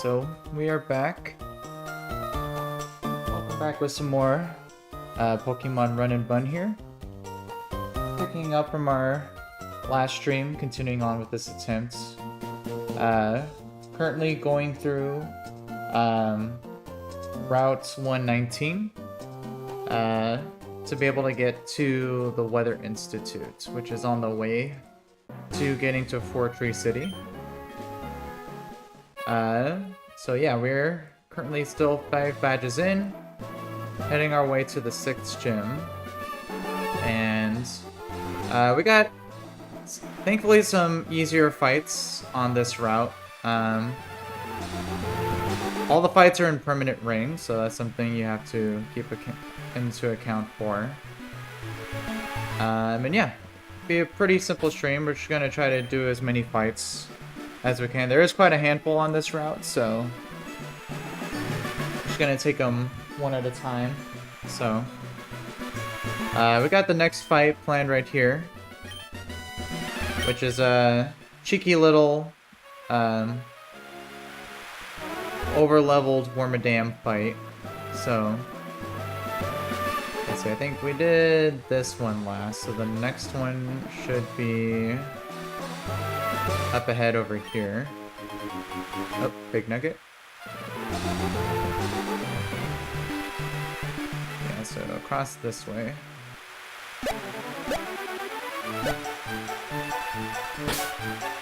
So we are back. Welcome back with some more Pokemon Run&Bun here. Picking up from our last stream, continuing on with this attempt. Currently going through Route 119 to be able to get to the Weather Institute, which is on the way to getting to Fortree City. So yeah, we're currently still 5 badges in, heading our way to the 6th gym, and we got, thankfully, some easier fights on this route. All the fights are in permanent rings, so that's something you have to keep into account for. And yeah, be a pretty simple stream. We're just gonna try to do as many fights as we can. There is quite a handful on this route, so just gonna take them one at a time. So we got the next fight planned right here, which is a cheeky little over-leveled Wormadam fight. So let's see, I think we did this one last, so the next one should be up ahead over here. Oh, big nugget. Yeah, so across this way.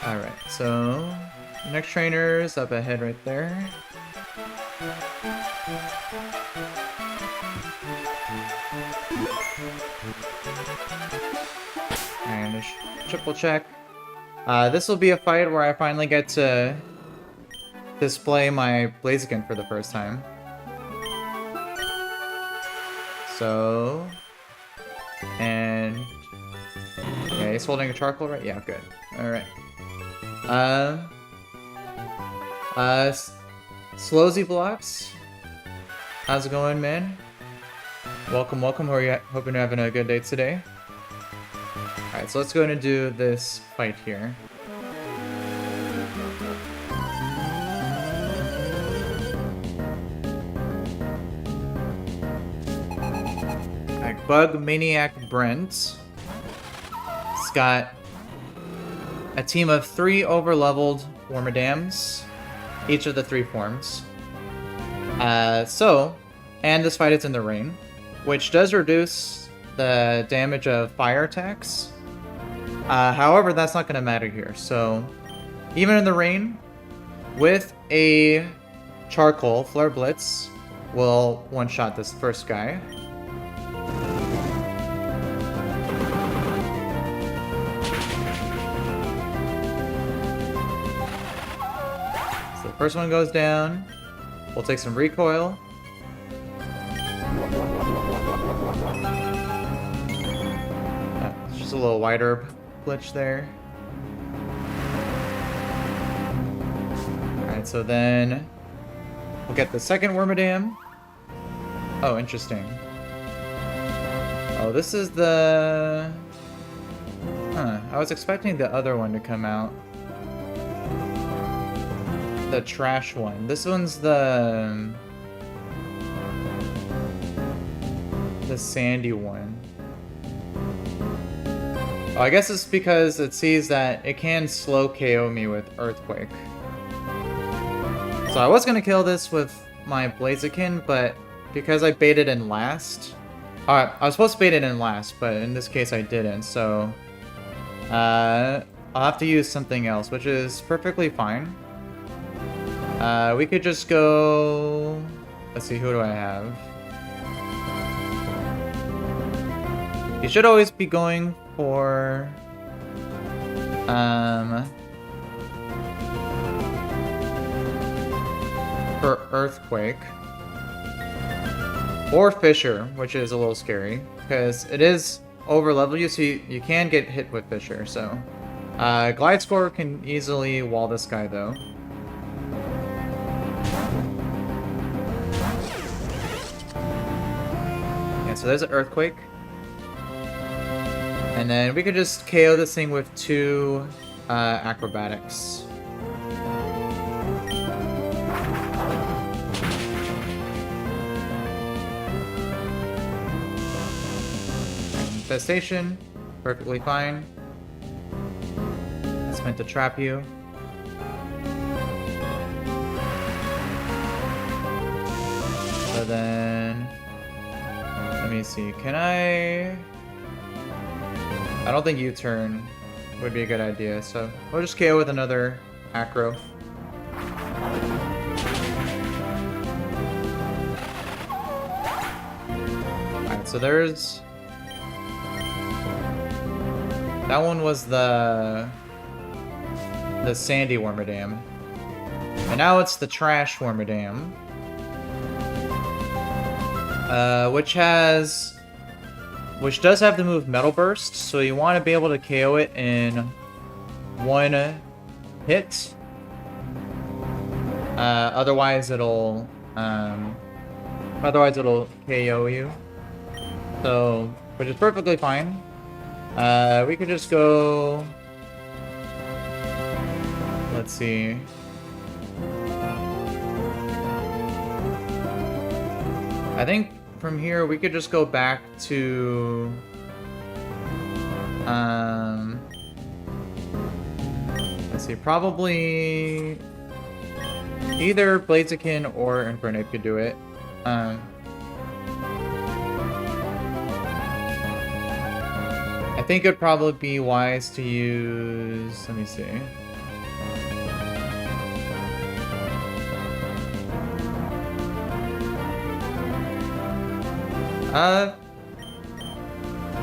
Alright, so next trainer's up ahead right there. And just triple check. This will be a fight where I finally get to display my Blaziken for the first time. So, and yeah, he's holding a charcoal, right? Yeah, good. All right. Slowzy Blocks, how's it going, man? Welcome, welcome. How are you? Hoping you're having a good day today. Alright, so let's go ahead and do this fight here. Alright, Bug Maniac Brent. He's got a team of 3 over-leveled Wormadams, each of the 3 forms. And this fight is in the rain, which does reduce the damage of fire attacks. However, that's not going to matter here. So, even in the rain, with a charcoal, Flare Blitz will one-shot this first guy. So the first one goes down. We'll take some recoil. Just a little White Herb glitch there. Alright, so then we'll get the second Wormadam. Oh, interesting. Oh, this is the... Huh, I was expecting the other one to come out. The trash one. This one's the sandy one. Oh, I guess it's because it sees that it can slow KO me with Earthquake. So I was gonna kill this with my Blaziken, but because I baited in last... I was supposed to bait it in last, but in this case I didn't, so... I'll have to use something else, which is perfectly fine. We could just go... Let's see, who do I have? You should always be going for Earthquake or Fissure, which is a little scary because it is over level you, so you can get hit with Fissure. So Glide Score can easily wall this guy though. Yeah, so there's an Earthquake. And then we could just KO this thing with 2 acrobatics. infestation. Perfectly fine. It's meant to trap you. So then... Let me see. Can I don't think U-turn would be a good idea, so we'll just KO with another acro. Alright, so there's... That one was the Sandy Wormadam. And now it's the Trash Wormadam. Which does have the move Metal Burst, so you want to be able to KO it in one hit. Otherwise it'll KO you. So, which is perfectly fine. We could just go... Let's see. I think from here we could just go back to... let's see, probably... Either Blaziken or Infernape could do it. I think it'd probably be wise to use... Let me see.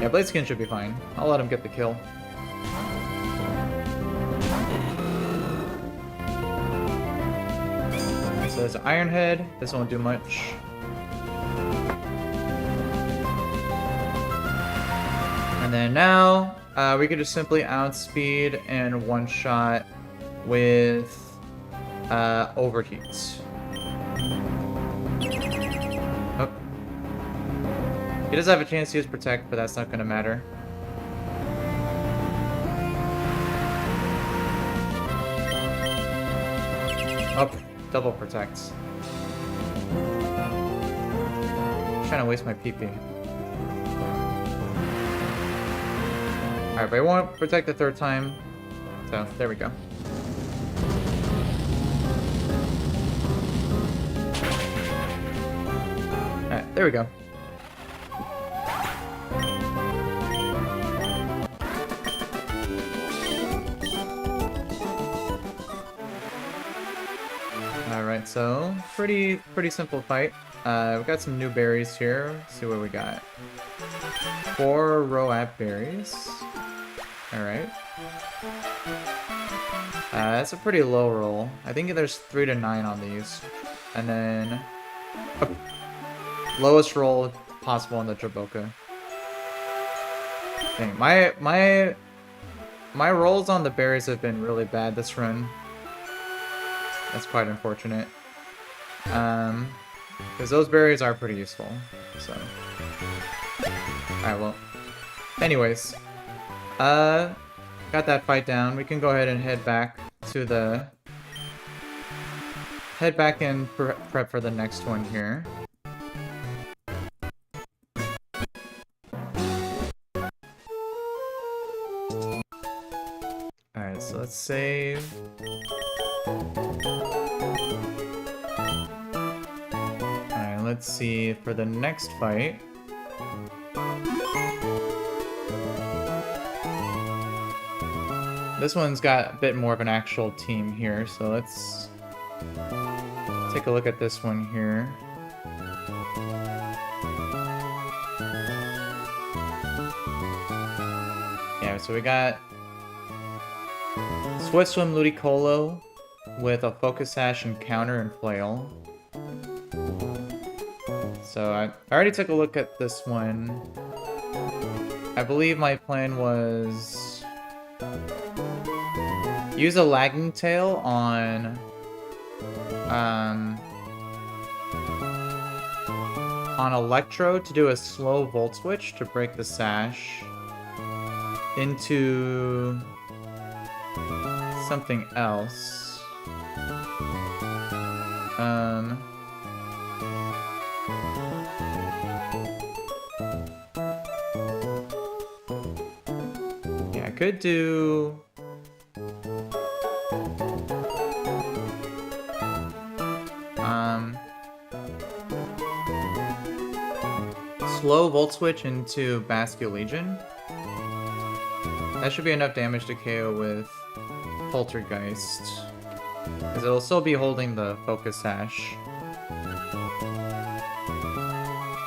Yeah, Blaziken should be fine. I'll let him get the kill. So there's Iron Head. This won't do much. And then now, we could just simply outspeed and one-shot with Overheat. Oh. He does have a chance to use Protect, but that's not going to matter. Oh, double Protects. Trying to waste my PP. Alright, but I won't Protect the third time. So, there we go. Alright, there we go. Alright, so pretty simple fight. We've got some new berries here. Let's see what we got. 4 Roab berries. Alright. That's a pretty low roll. I think there's 3 to 9 on these. And then... lowest roll possible on the Traboka. Dang, my rolls on the berries have been really bad this run. That's quite unfortunate. Because those berries are pretty useful, so... Alright, well... Anyways. Got that fight down. We can go ahead and head back to the... Head back and prep for the next one here. Alright, so let's save... Alright, let's see, for the next fight... This one's got a bit more of an actual team here, so let's take a look at this one here. Yeah, so we got Swift Swim Ludicolo with a Focus Sash and Counter and Flail. So I already took a look at this one. I believe my plan was use a Lagging Tail on Electro to do a slow Volt Switch to break the Sash into something else. could do... slow Volt Switch into Basque Legion. That should be enough damage to KO with Poltergeist. Because it'll still be holding the Focus Sash.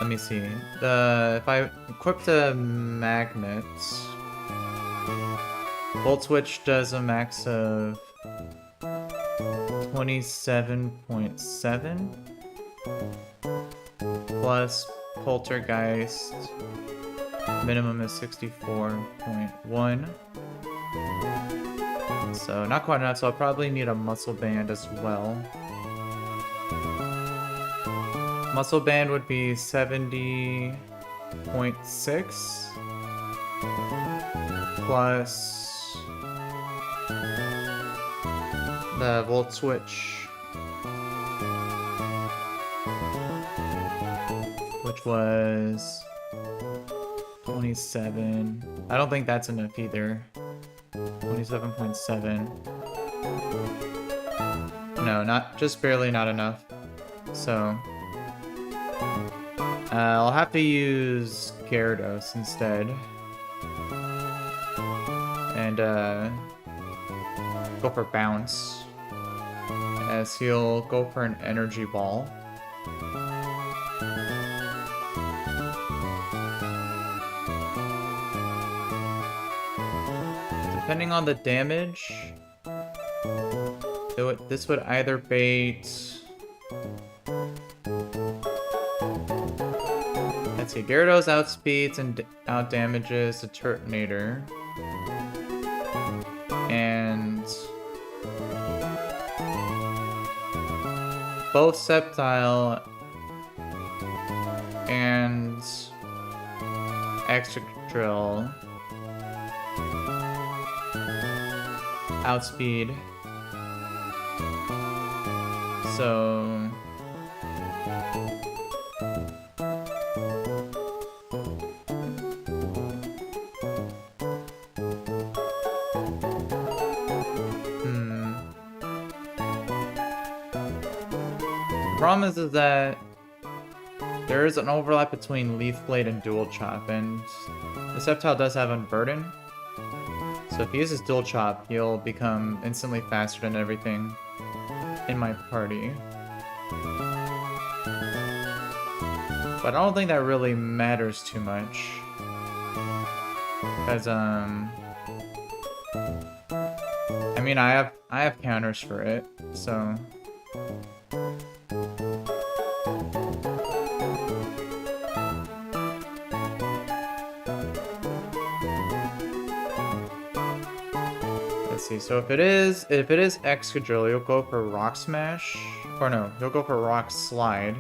Let me see. If I equip the Magnet, Volt Switch does a max of 27.7 plus Poltergeist minimum is 64.1. So not quite enough, so I'll probably need a Muscle Band as well. Muscle Band would be 70.6 plus the Volt Switch, which was 27. I don't think that's enough either. 27.7. No, just barely not enough. So I'll have to use Gyarados instead. And go for Bounce, as he'll go for an Energy Ball. Depending on the damage, this would either bait... Let's see, Gyarados outspeeds and outdamages the Turtonator. And both Sceptile and Excadrill outspeed. So the problem is that there is an overlap between Leaf Blade and Dual Chop, and the Sceptile does have Unburden. So if he uses Dual Chop, he'll become instantly faster than everything in my party. But I don't think that really matters too much. Because, I mean, I have counters for it, so... Let's see, so if it is Excadrill, you'll go for Rock Smash. Or no, you'll go for Rock Slide.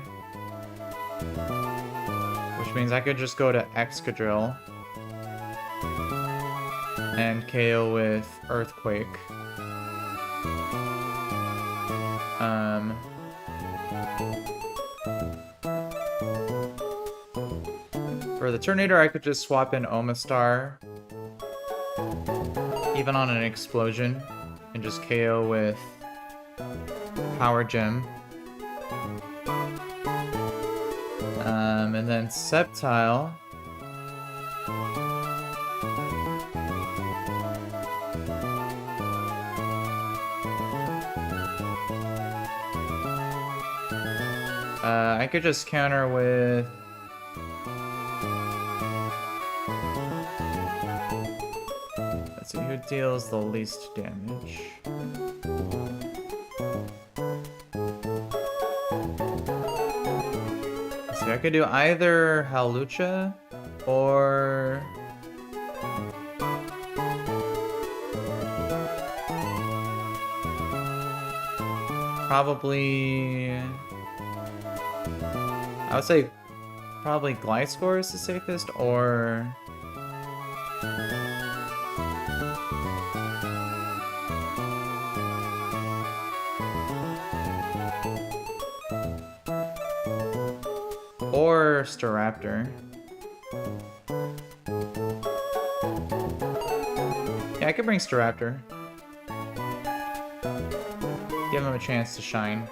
Which means I could just go to Excadrill and KO with Earthquake. For the Turtonator, I could just swap in Omastar, even on an Explosion, and just KO with Power Gem. And then Sceptile. I could just counter with... Let's see, who deals the least damage? Let's see, I could do either Hawlucha or... probably... I would say probably Gliscor is the safest, or... or Staraptor. Yeah, I could bring Staraptor. Give him a chance to shine.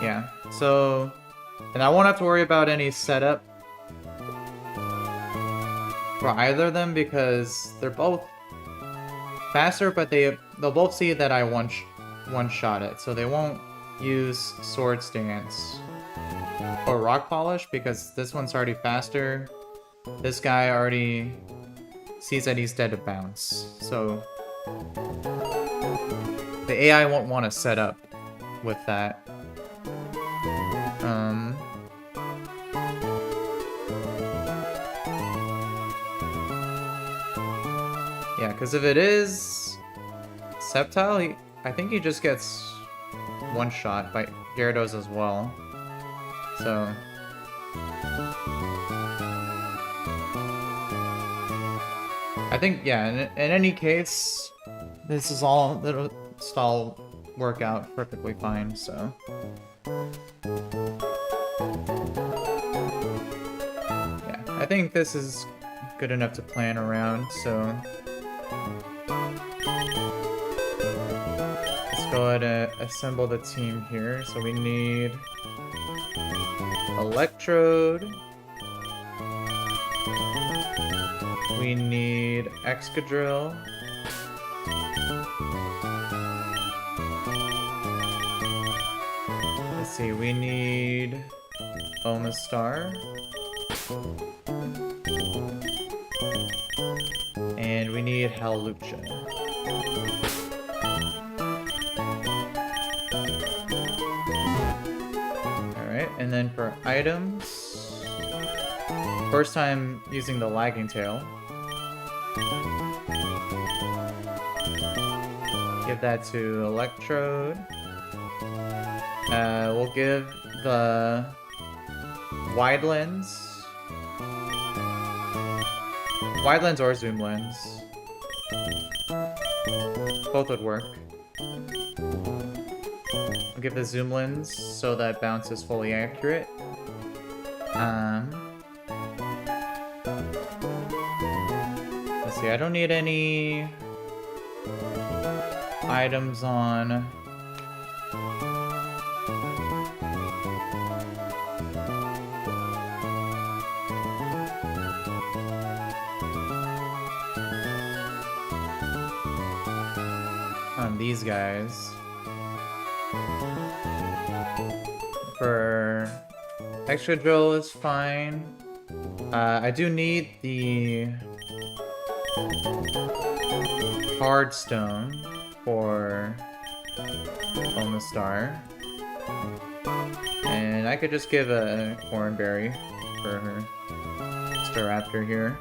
Yeah, so... And I won't have to worry about any setup for either of them because they're both faster, but they'll both see that I one-shot it, so they won't use Sword Stance or Rock Polish because this one's already faster. This guy already sees that he's dead to bounce, so the AI won't want to set up with that. Yeah, because if it is Sceptile, I think he just gets one shot by Gyarados as well. So I think, yeah, in any case, this is all, it'll all work out perfectly fine, so. Yeah, I think this is good enough to plan around, so. Let's go ahead and assemble the team here. So we need Electrode. We need Excadrill. Let's see, we need Omastar. And we need Hawlucha. Alright, and then for items, first time using the Lagging Tail. Give that to Electrode. We'll give the Wide Lens. Wide Lens or Zoom Lens. Both would work. I'll give the Zoom Lens so that bounce is fully accurate. Let's see, I don't need any items on... these guys. For Excadrill is fine. I do need the Hard Stone for Omastar. And I could just give a Cornberry for her Staraptor here.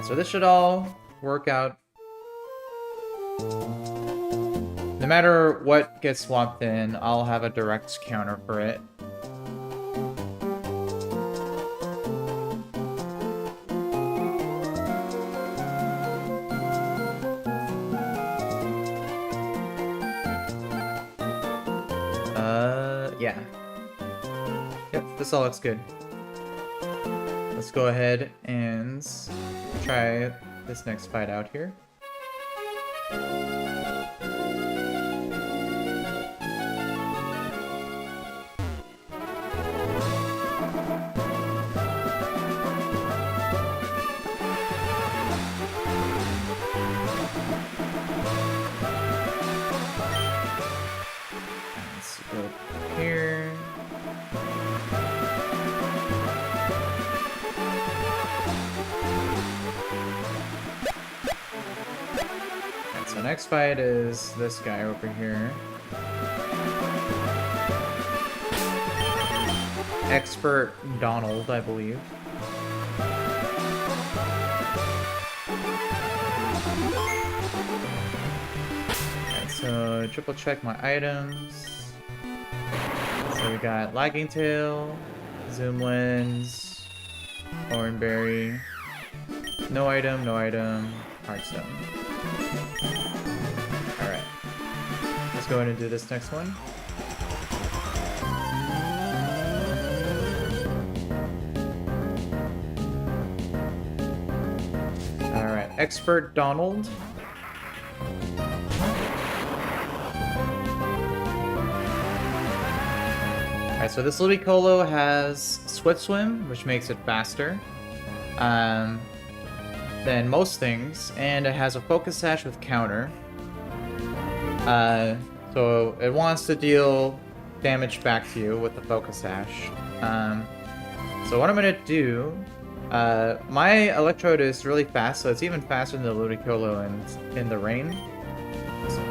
So this should all work out. No matter what gets swapped in, I'll have a direct counter for it. Yeah. Yep, this all looks good. Let's go ahead and try this next fight out here. Let's go here. So next fight is this guy over here. Expert Donald, I believe. Alright, so triple check my items. So we got Lagging Tail, Zoom Lens, Thornberry, no item, Heartstone. Alright. Let's go ahead and do this next one. Expert Donald. Alright, so this Ludicolo has Swift Swim, which makes it faster than most things, and it has a Focus Sash with Counter. So it wants to deal damage back to you with the Focus Sash. So what I'm gonna do, my Electrode is really fast, so it's even faster than the Ludicolo in the rain.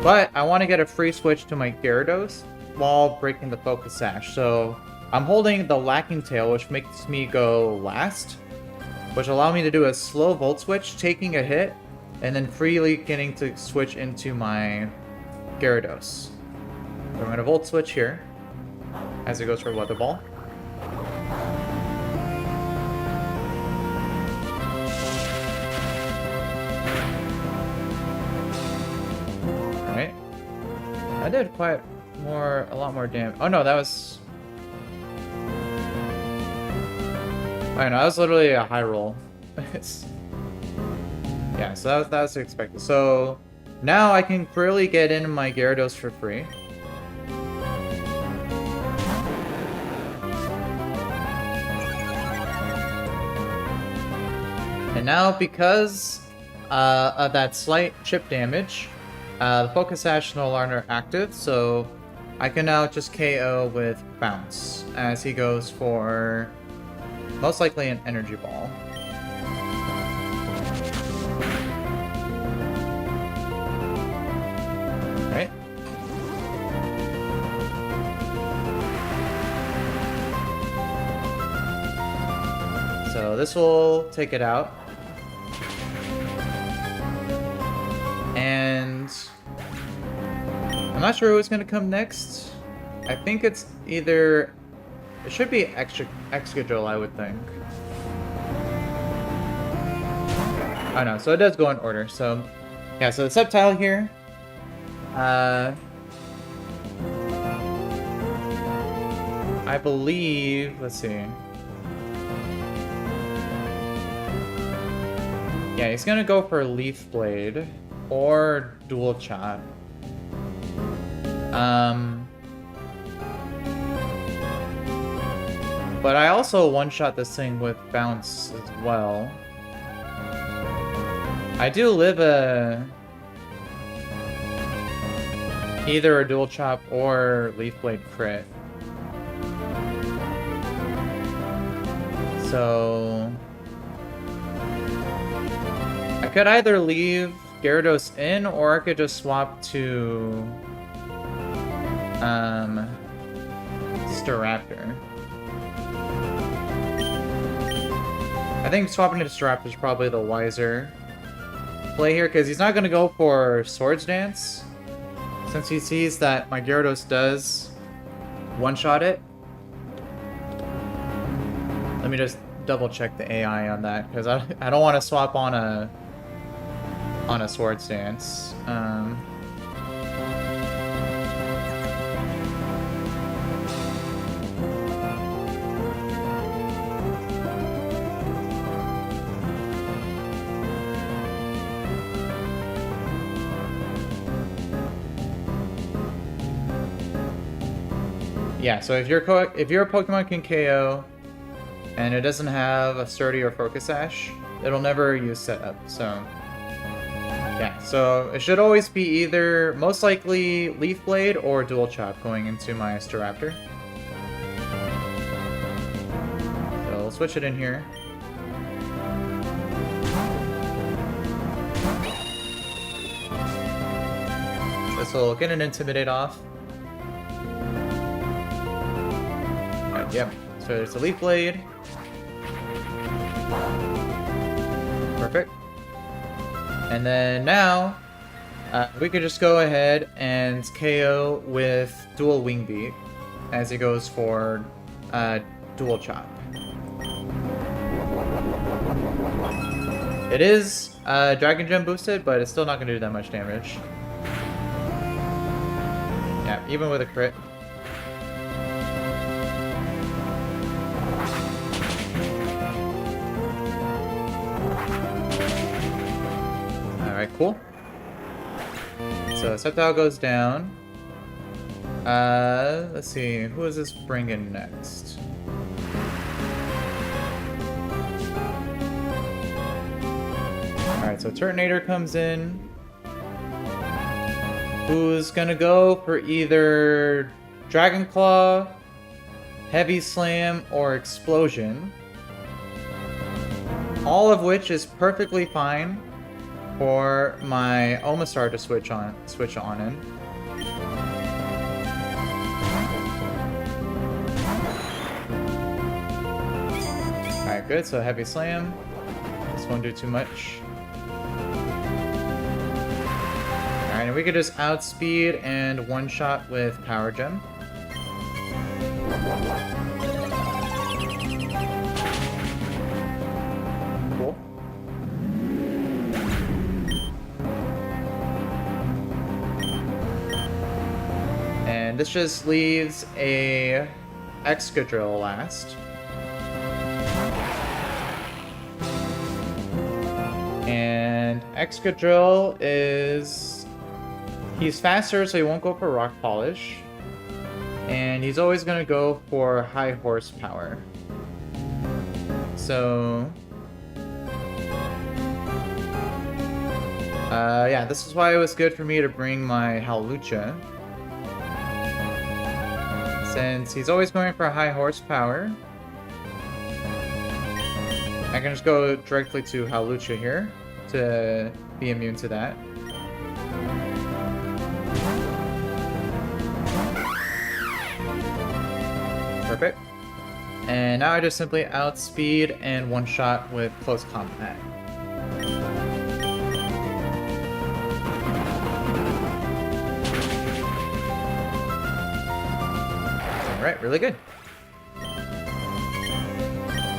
But I want to get a free switch to my Gyarados while breaking the Focus Sash. So I'm holding the Lacking Tail, which makes me go last, which allow me to do a slow Volt Switch, taking a hit, and then freely getting to switch into my Gyarados. So I'm going to Volt Switch here as it goes for Weather Ball. Alright. I did a lot more damage. Oh no, that was... I know, that was literally a high roll. Yeah, so that was expected. So now I can freely get in my Gyarados for free. And now, because of that slight chip damage, the Focus Sash is no longer active, so I can now just KO with Bounce, as he goes for most likely an Energy Ball. Right? So this will take it out. And I'm not sure who's gonna come next. I think it's either... It should be Excadrill, I would think. Oh no, so it does go in order. So, yeah, so the Sceptile here. I believe... Let's see. Yeah, he's gonna go for Leaf Blade or Dual Chop. But I also one-shot this thing with Bounce as well. I do live either a Dual Chop or Leaf Blade crit. So I could either leave Gyarados in, or I could just swap to Staraptor. I think swapping to Staraptor is probably the wiser play here, because he's not going to go for Swords Dance, since he sees that my Gyarados does one-shot it. Let me just double-check the AI on that, because I don't want to swap on a Swords Dance. Yeah, so if your Pokemon can KO and it doesn't have a Sturdy or Focus Sash, it'll never use Setup. So yeah, so it should always be either most likely Leaf Blade or Dual Chop going into my Staraptor. So we'll switch it in here. This will get an Intimidate off. Yep, so there's a Leaf Blade. Perfect. And then now, we could just go ahead and KO with Dual Wing Beat as it goes for Dual Chop. It is Dragon Gem boosted, but it's still not going to do that much damage. Yeah, even with a crit. Cool. So Septile goes down. Let's see. Who is this bringing next? Alright, so Turtonator comes in. Who's gonna go for either Dragon Claw, Heavy Slam, or Explosion. All of which is perfectly fine for my Omastar to switch on in. Alright, good. So Heavy Slam. This won't do too much. Alright, and we could just outspeed and one-shot with Power Gem. Cool. And this just leaves a Excadrill last. And Excadrill is... he's faster, so he won't go for Rock Polish. And he's always going to go for high horsepower. So... yeah, this is why it was good for me to bring my Hawlucha. Since he's always going for high horsepower, I can just go directly to Hawlucha here to be immune to that. Perfect. And now I just simply outspeed and one-shot with close combat. Alright, really good.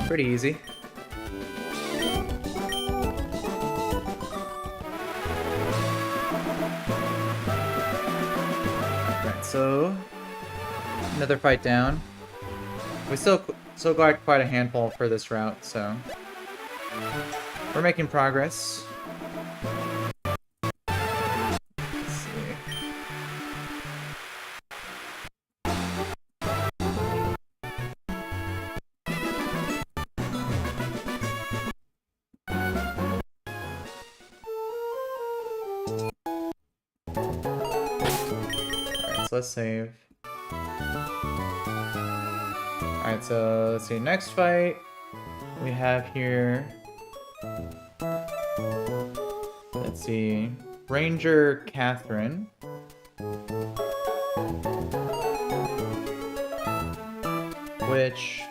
Pretty easy. Alright, so another fight down. We still got quite a handful for this route, so we're making progress. Let's see. Alright, so let's save. Alright, so let's see, next fight we have here, let's see, Ranger Catherine. Which,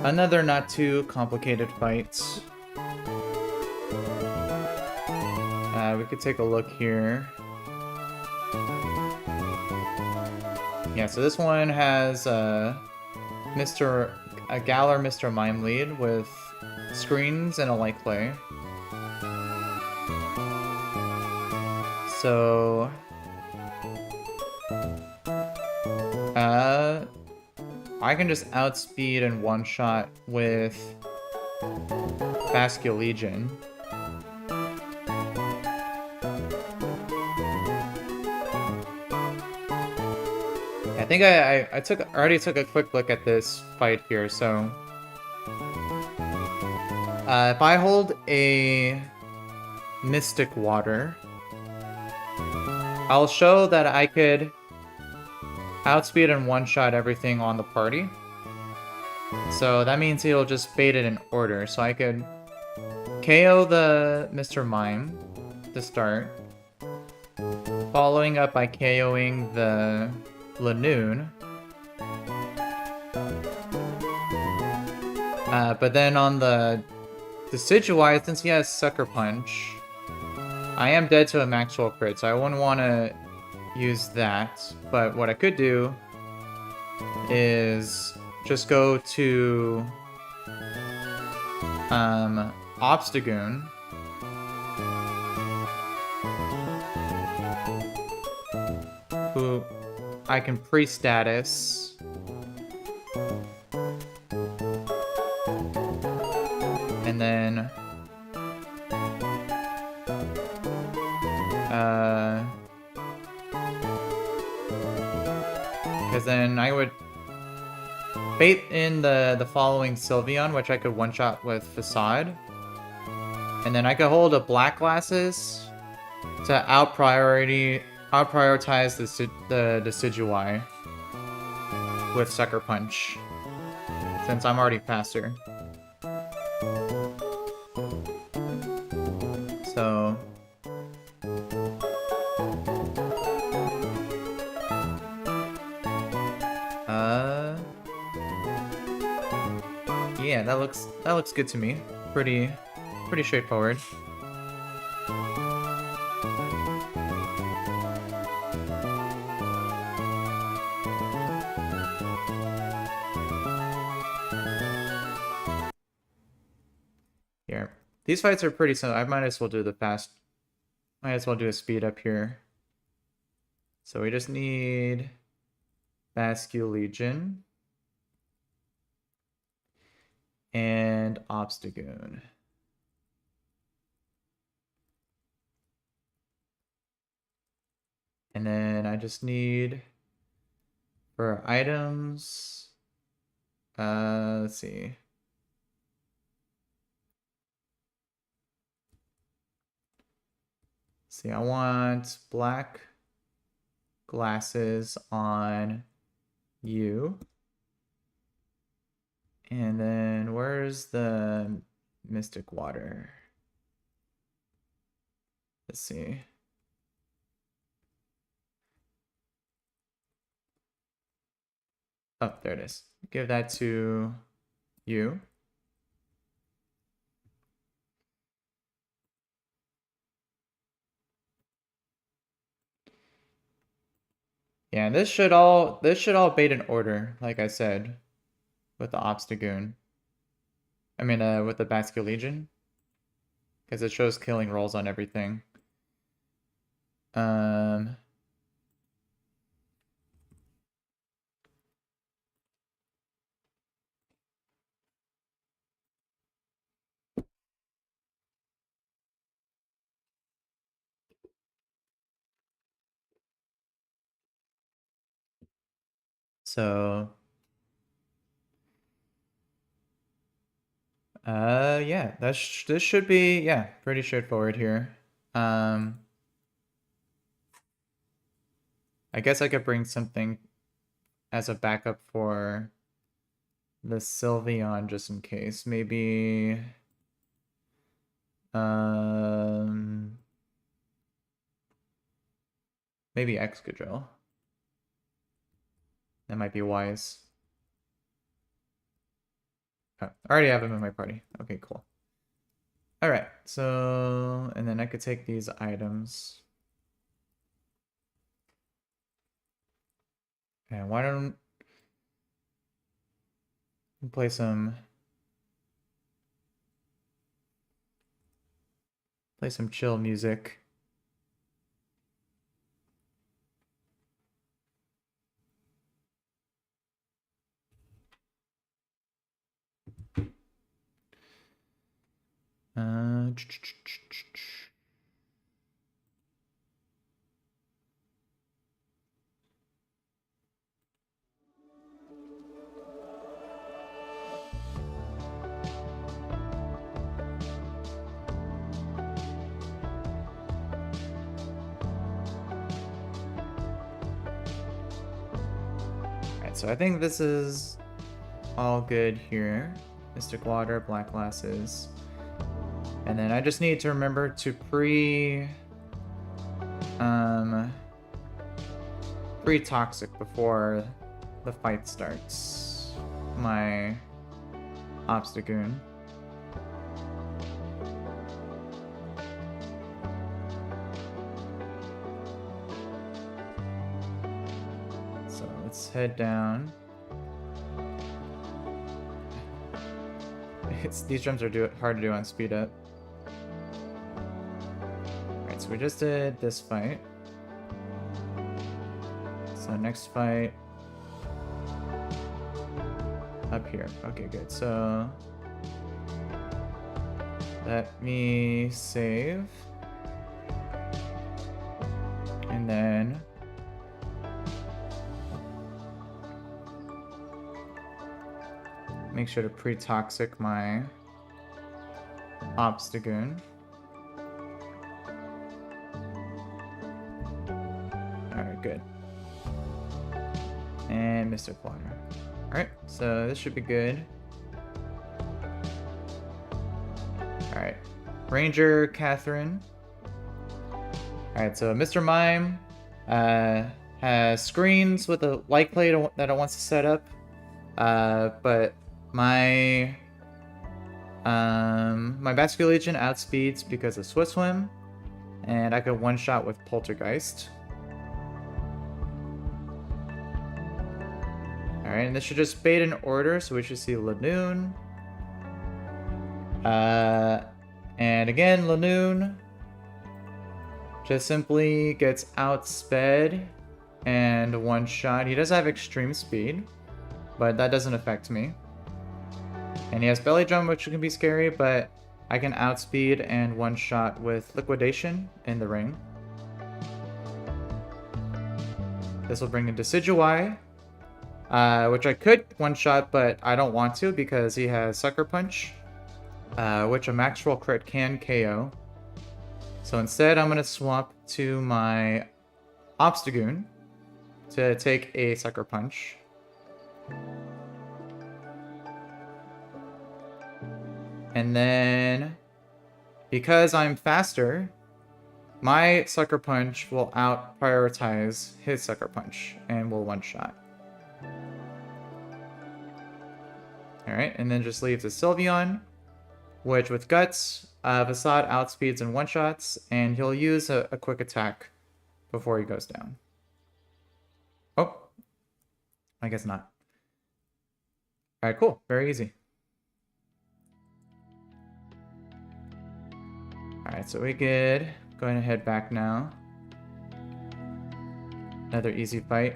another not too complicated fight. We could take a look here. Yeah, so this one has a Galar Mr. Mime lead with screens and a light play. So I can just outspeed and one-shot with Bascule Legion. I think I already took a quick look at this fight here, so if I hold a Mystic Water, I'll show that I could outspeed and one-shot everything on the party. So that means he'll just bait it in order. So I could KO the Mr. Mime to start, following up by KOing the Lanoon. But then on the Decidueye, since he has Sucker Punch, I am dead to a Maxwell crit, so I wouldn't want to use that. But what I could do is just go to Obstagoon, who I can pre-status, and then Because then I would bait in the following Sylveon, which I could one-shot with Facade. And then I could hold a Black Glasses to out-prioritize the Decidueye with Sucker Punch, since I'm already faster. So... yeah, that looks good to me. Pretty straightforward. Here. These fights are pretty simple. I might as well do a speed up here. So we just need Bascule Legion and Obstagoon. And then I just need, for items, let's see. See, I want black glasses on you. And then where's the Mystic Water? Let's see. Oh, there it is. Give that to you. Yeah, this should all bait in order, like I said, with the Obstagoon. I mean, with the Bascule Legion, because it shows killing rolls on everything. So, yeah, this should be, yeah, pretty straightforward here. I guess I could bring something as a backup for the Sylveon just in case. Maybe, maybe Excadrill. That might be wise. Oh, I already have him in my party. Okay, cool. Alright, so... and then I could take these items. And why don't... play some chill music. Alright, so I think this is all good here. Mystic Water, Black Glasses. And then I just need to remember to pre-toxic before the fight starts. My Obstagoon. So let's head down. These jumps are hard to do on speed up. Alright, so we just did this fight. So next fight up here. Okay, good. So let me save. And then make sure to pre-toxic my Obstagoon. Alright, good. And Mr. Fire. Alright, so this should be good. Alright. Ranger Catherine. Alright, so Mr. Mime has screens with a light plate that it wants to set up. But my Basculegion outspeeds because of Swift Swim, and I could one-shot with Poltergeist. Alright, and this should just bait in order, so we should see Lanoon. And again, Lanoon just simply gets outsped and one-shot. He does have extreme speed, but that doesn't affect me. And he has Belly Drum, which can be scary, but I can outspeed and one-shot with Liquidation in the ring. This will bring in Decidueye, which I could one-shot, but I don't want to because he has Sucker Punch, which a max roll crit can KO. So instead, I'm going to swap to my Obstagoon to take a Sucker Punch. And then, because I'm faster, my Sucker Punch will out-prioritize his Sucker Punch and will one-shot. Alright, and then just leave the Sylveon, which with Guts, Vasad outspeeds and one-shots, and he'll use a quick attack before he goes down. Oh, I guess not. Alright, cool. Very easy. Alright, so we good. Going to head back now. Another easy fight.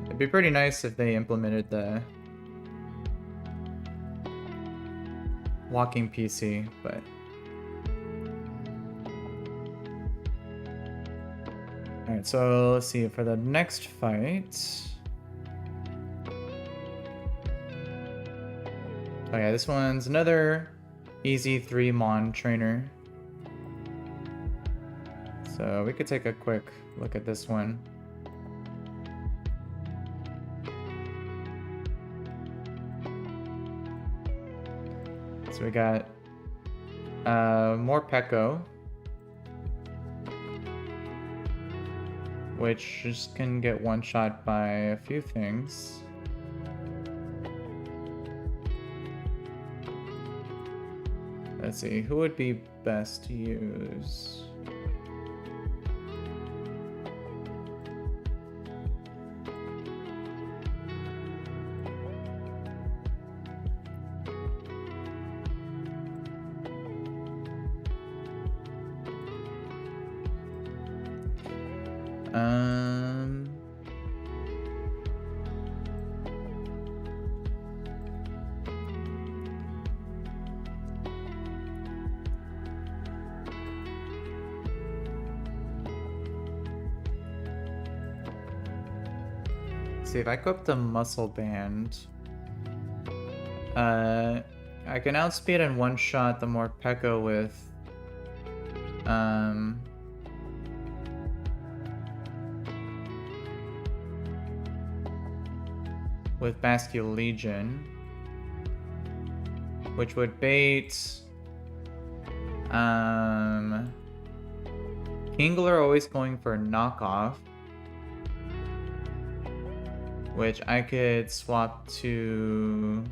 It'd be pretty nice if they implemented the walking PC, but alright, so let's see, for the next fight. Oh yeah, this one's another easy 3 Mon trainer. So we could take a quick look at this one. So we got more Pekko, which just can get one-shot by a few things. Let's see, who would be best to use? See, if I equip the Muscle Band, I can outspeed and one-shot the more Pekko with Basculegion, which would bait Kingler always going for knockoff, which I could swap to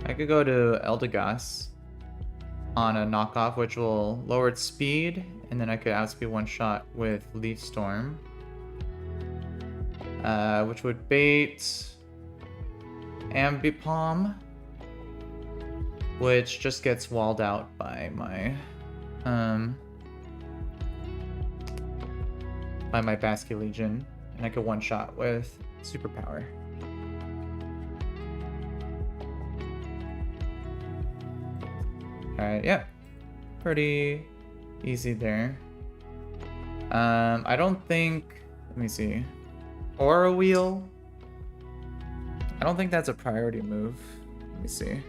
I could go to Eldegoss on a knockoff, which will lower its speed, and then I could outspeed one shot with Leaf Storm, which would bait Ambipom, which just gets walled out by my Basket Legion, and I could one-shot with Superpower. Alright, yeah. Pretty easy there. I don't think... Let me see. Aura Wheel? I don't think that's a priority move. Let me see.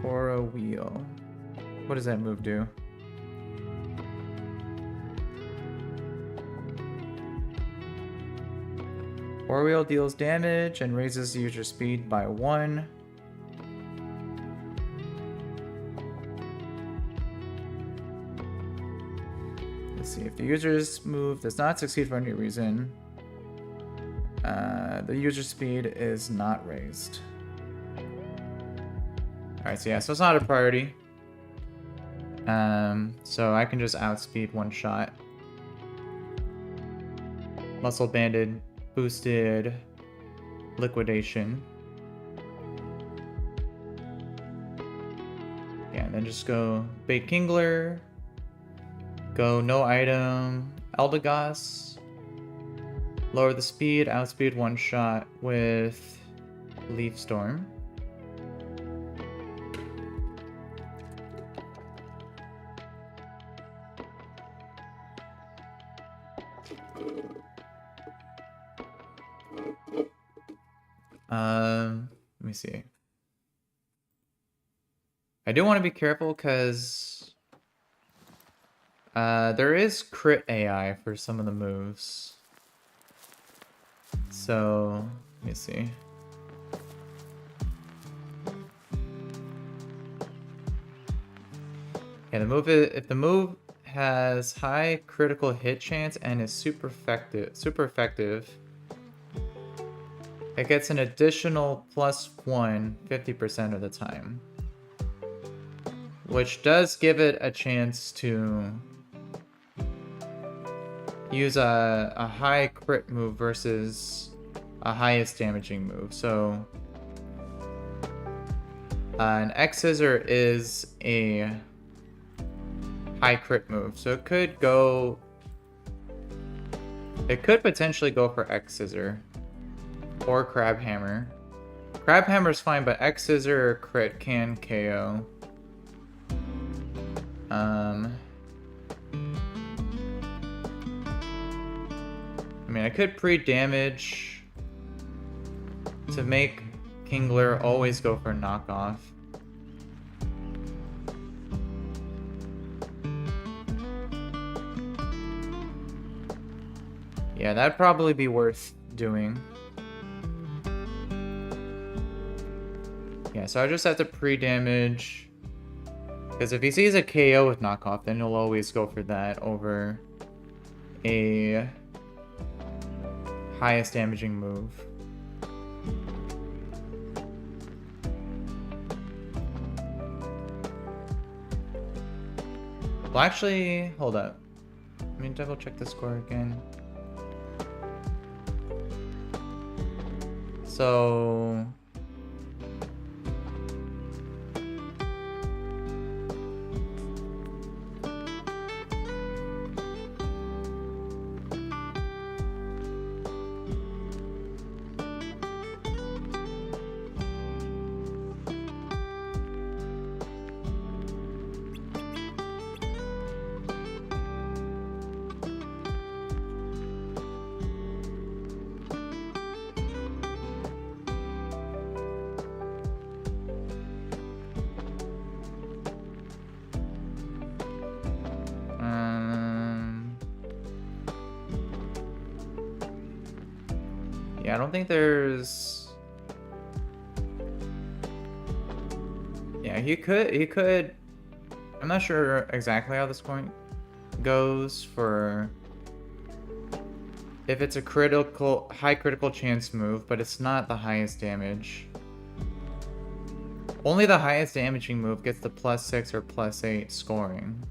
Aura Wheel. What does that move do? Aura Wheel deals damage and raises the user speed by 1. Let's see. If the user's move does not succeed for any reason, the user speed is not raised. Alright, so yeah, so it's not a priority. So I can just outspeed one shot. Muscle Banded, boosted, liquidation. Yeah, and then just go Bait Kingler, go no item, Eldegoss, lower the speed, outspeed one shot with Leaf Storm. Let me see. I do want to be careful because there is crit AI for some of the moves. So let me see. Yeah, the move is, if the move has high critical hit chance and is super effective, it gets an additional +1 50% of the time, which does give it a chance to use a high crit move versus a highest damaging move. So an X-Scissor is a high crit move, so it could potentially go for X-Scissor or Crab Hammer. Crab Hammer is fine, but X-Scissor or crit can KO. I mean, I could pre-damage to make Kingler always go for knockoff. Yeah, that'd probably be worth doing. Yeah, so I just have to pre-damage. Because if he sees a KO with knockoff, then he'll always go for that over a highest damaging move. Well, actually, hold up. Let me double check the score again. So... yeah, I don't think there's... Yeah, he could... I'm not sure exactly how this point goes for... if it's a high critical chance move, but it's not the highest damage. Only the highest damaging move gets the +6 or +8 scoring.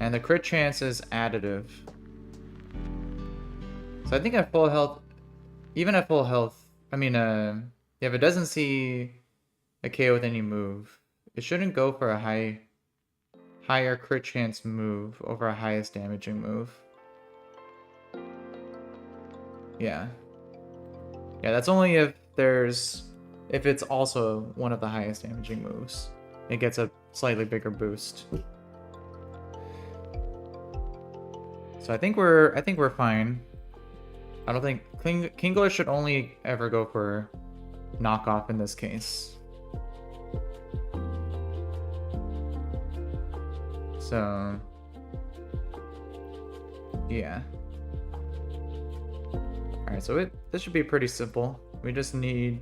And the crit chance is additive. So I think at full health... even at full health, I mean, if it doesn't see a KO with any move, it shouldn't go for a higher crit chance move over a highest damaging move. Yeah. Yeah, that's only if it's also one of the highest damaging moves. It gets a slightly bigger boost. So I think we're fine. I don't think Kingler should only ever go for knockoff in this case. So yeah. Alright, so this should be pretty simple. We just need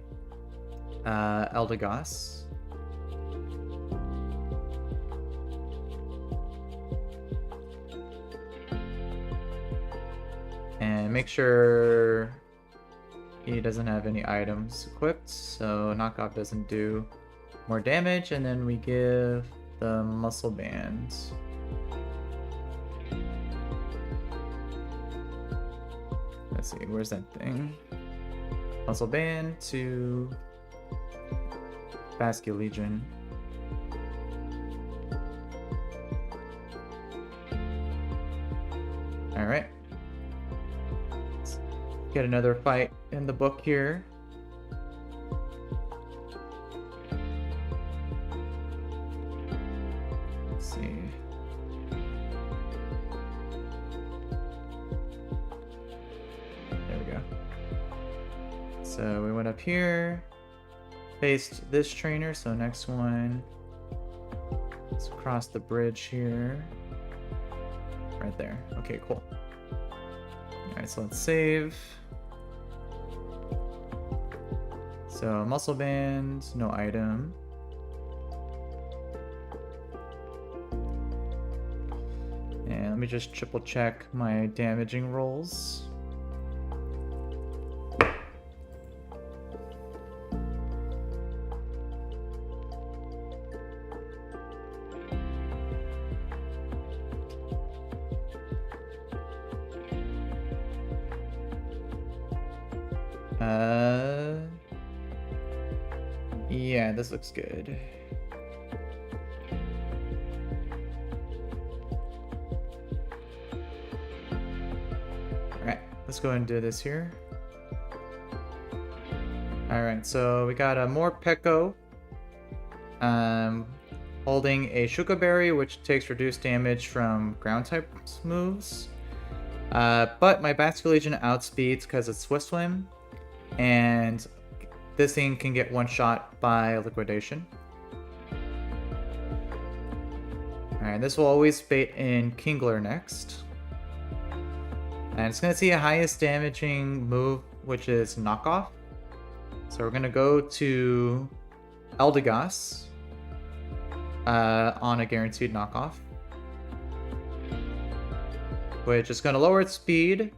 Eldegoss. And make sure he doesn't have any items equipped, so knockoff doesn't do more damage, and then we give the muscle band. Let's see, where's that thing? Muscle band to Basque Legion. Alright. Let's get another fight in the book here. Let's see. There we go. So we went up here, faced this trainer, so next one, let's cross the bridge here. Right there. Okay, cool. Alright, so let's save. So muscle band, no item. And let me just triple check my damaging rolls. Yeah, this looks good. Alright, let's go ahead and do this here. Alright, so we got a more Pekko. Holding a Shuka Berry, which takes reduced damage from ground type moves. But my Basque Legion outspeeds because it's Swift Swim. And this thing can get one shot by liquidation. Alright, this will always bait in Kingler next. And it's going to see a highest damaging move, which is knockoff. So we're going to go to Eldegoss on a guaranteed knockoff, which is going to lower its speed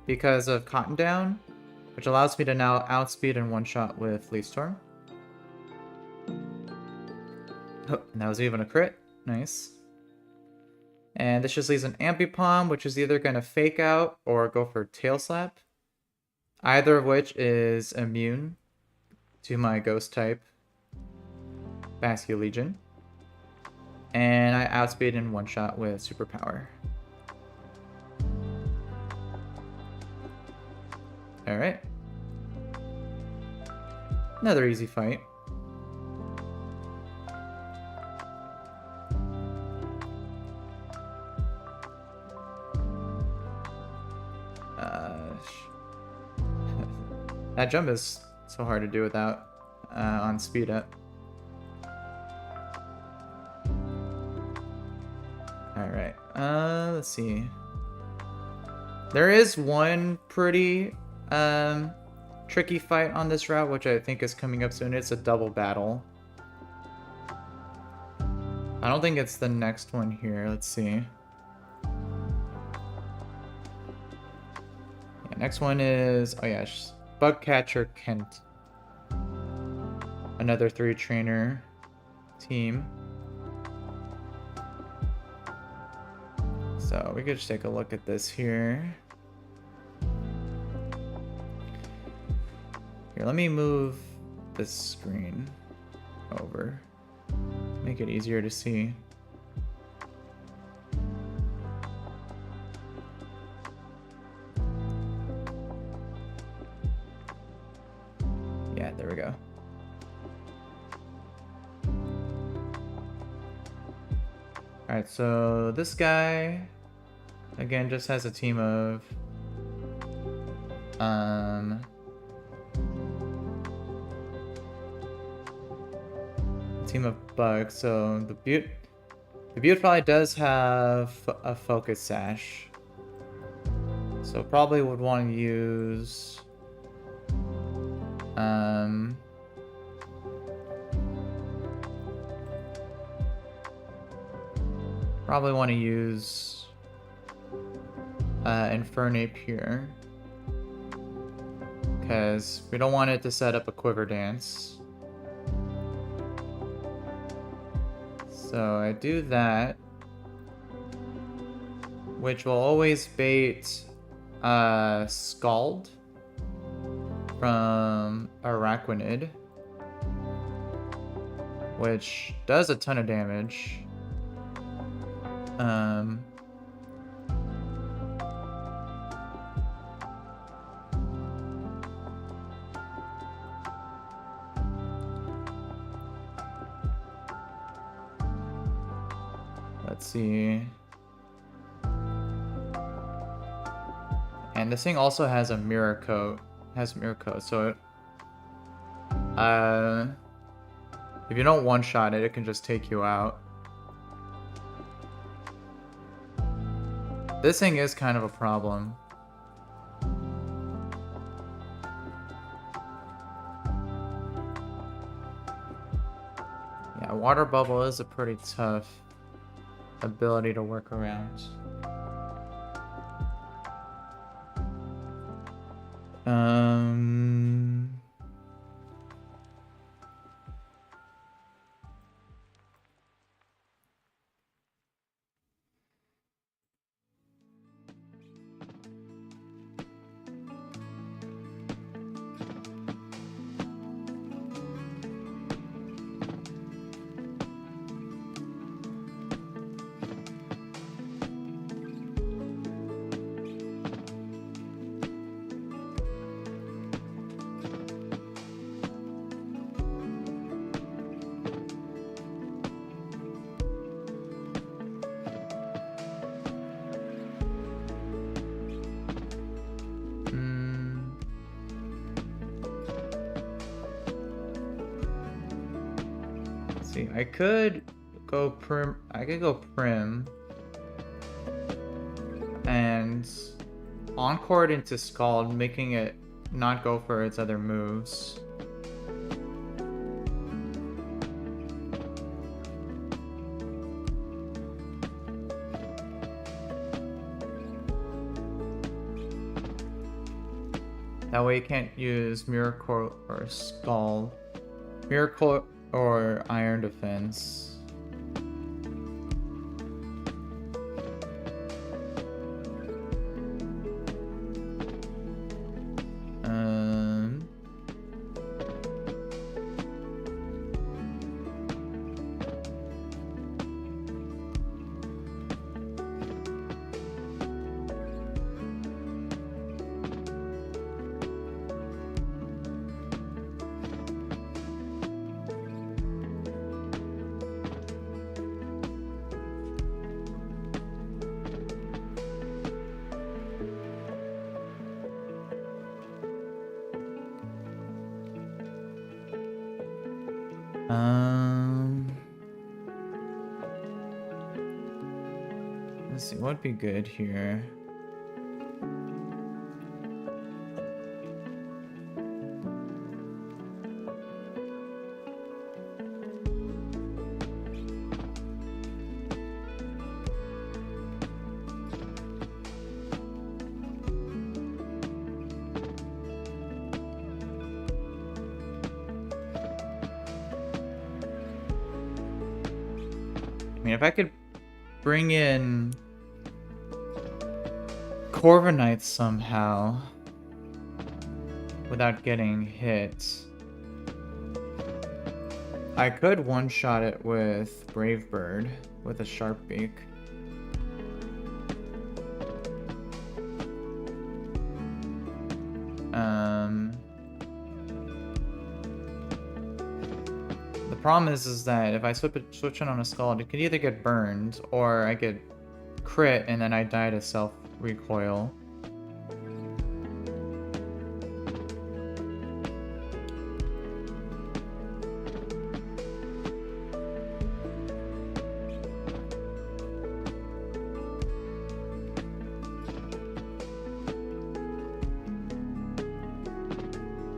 because of Cotton Down, which allows me to now outspeed in one shot with Leaf Storm. Oh, and that was even a crit. Nice. And this just leaves an Ambipom, which is either going to fake out or go for Tail Slap. Either of which is immune to my Ghost type Basque Legion. And I outspeed in one shot with Superpower. Alright. Another easy fight. That jump is so hard to do without on speed up. Alright, let's see. There is one pretty tricky fight on this route, which I think is coming up soon. It's a double battle. I don't think it's the next one here. Let's see. Yeah, next one is, oh yeah, Bugcatcher Kent. Another 3-trainer team. So we could just take a look at this here. Here, let me move this screen over. Make it easier to see. Yeah, there we go. Alright, so this guy, again, just has a team of... team of bugs, so the Butte probably does have a focus sash. So probably would want to use... probably want to use Infernape here, because we don't want it to set up a Quiver Dance. So I do that, which will always bait Scald from Araquanid, which does a ton of damage. Let's see. And this thing also has a mirror coat. So it, if you don't one-shot it, it can just take you out. This thing is kind of a problem. Yeah, Water Bubble is a pretty tough ability to work around. I could go prim. And encore it into Scald, making it not go for its other moves. That way you can't use Miracle or Scald. Miracle or Iron Defense. Let's see, what'd be good here? I mean, if I could bring in Corviknight somehow. without getting hit. I could one-shot it with Brave Bird with a sharp beak. The problem is that if I switch it on a Scald, it could either get burned or I get crit and then I die to self-recoil.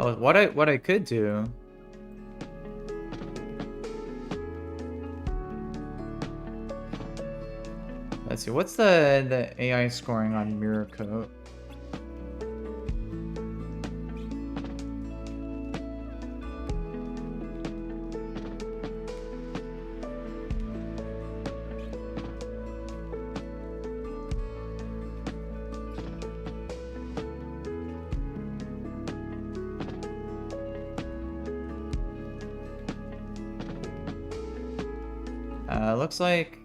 Oh, what I could do. Let's see, what's the AI scoring on Mirror Coat? Looks like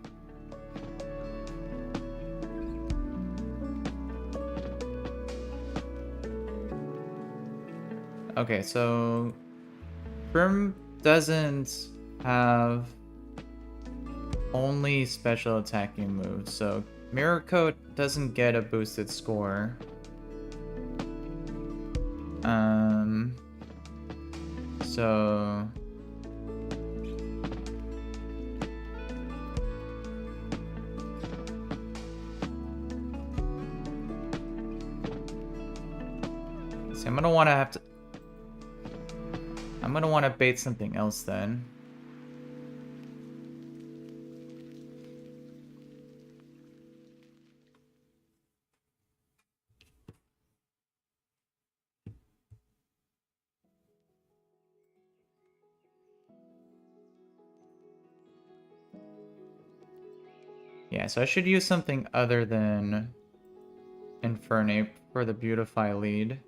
okay, so Prim doesn't have only special attacking moves, so Mirror Coat doesn't get a boosted score. So see, I'm gonna want to bait something else then. Yeah, so I should use something other than Infernape for the Beautify lead.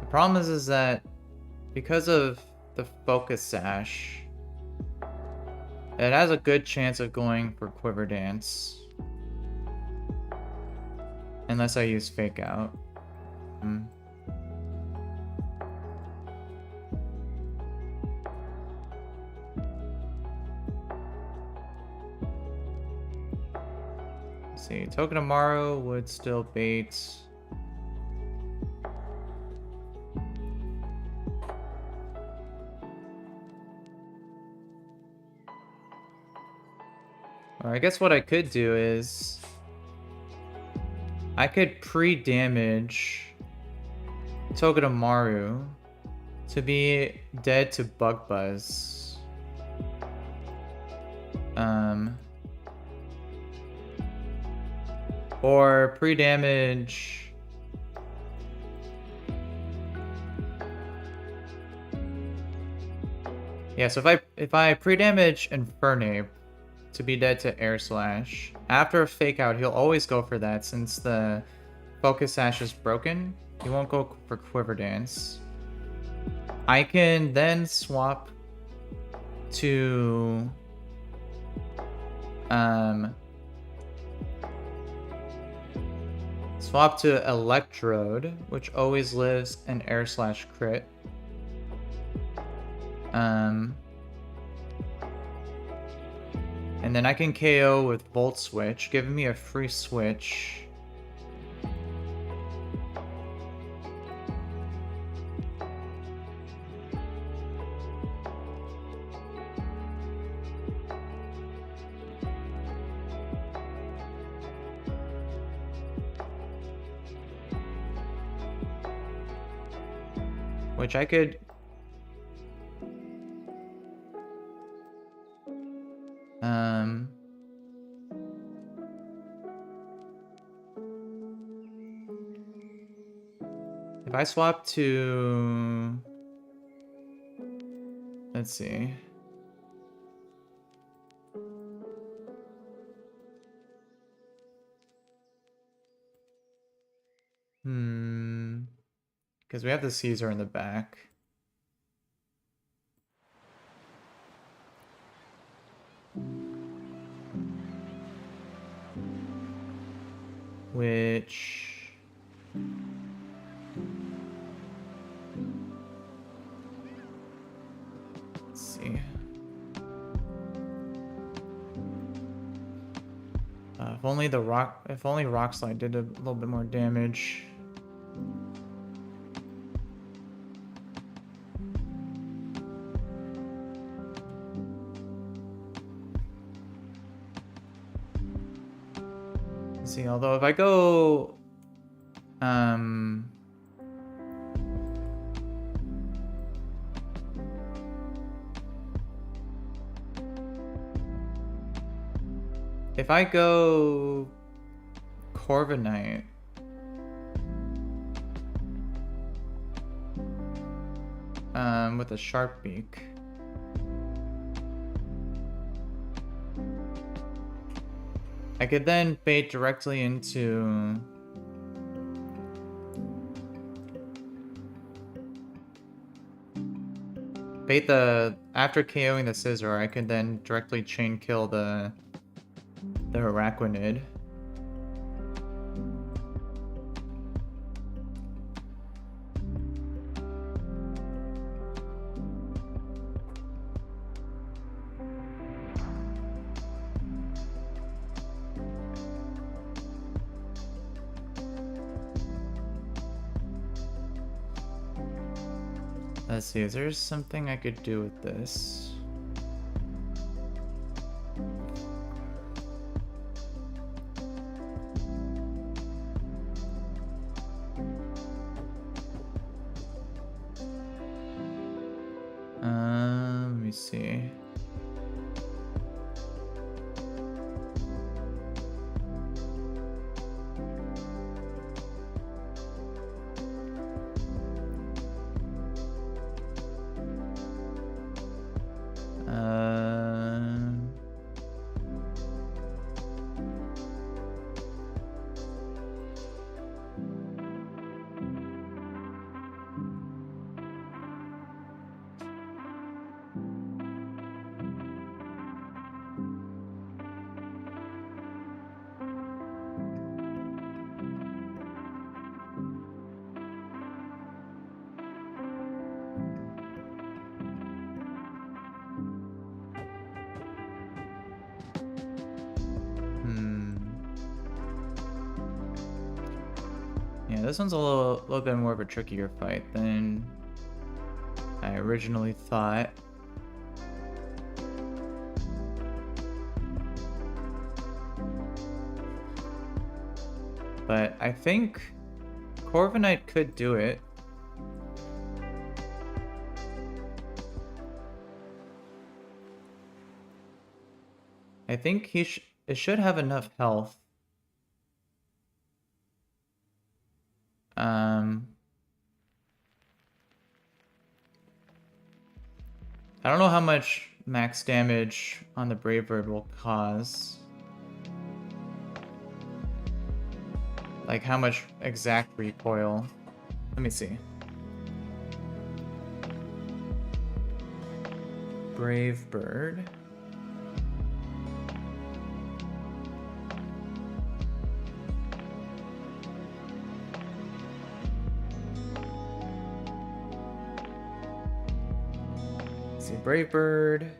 The problem is that because of the Focus Sash, it has a good chance of going for Quiver Dance. Unless I use Fake Out. Let's see, Togedemaru would still bait. Or I guess what I could do is I could pre-damage Togedemaru to be dead to Bug Buzz. Or pre-damage yeah, so if I pre-damage Infernape to be dead to Air Slash, after a Fake Out, he'll always go for that since the Focus Sash is broken. He won't go for Quiver Dance. I can then swap to Electrode, which always lives an Air Slash crit. And then I can KO with Volt Switch, giving me a free switch. Which I could... If I swap to... Let's see. Because we have the Caesar in the back. Which... Let's see. If only Rock Slide did a little bit more damage. Let's see, although if I go if I go Corviknight, with a Sharp Beak, I could then bait directly into after KOing the Scizor, I could then directly chain kill the Araquanid. Let's see, is there something I could do with this? Let me see. Yeah, this one's a little bit more of a trickier fight than I originally thought. But I think Corviknight could do it. I think it should have enough health. I don't know how much max damage on the Brave Bird will cause. Like how much exact recoil. Let me see. Brave Bird. Brave Bird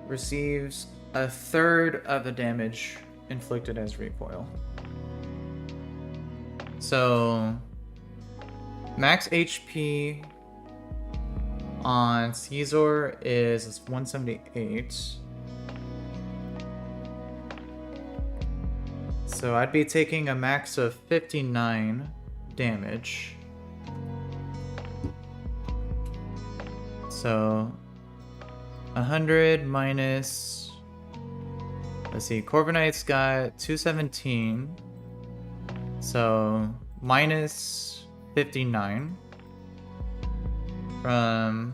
receives a third of the damage inflicted as recoil. So max HP on Scizor is 178. So I'd be taking a max of 59 damage. So 100 minus, let's see, Corviknight's got 217, so minus 59 from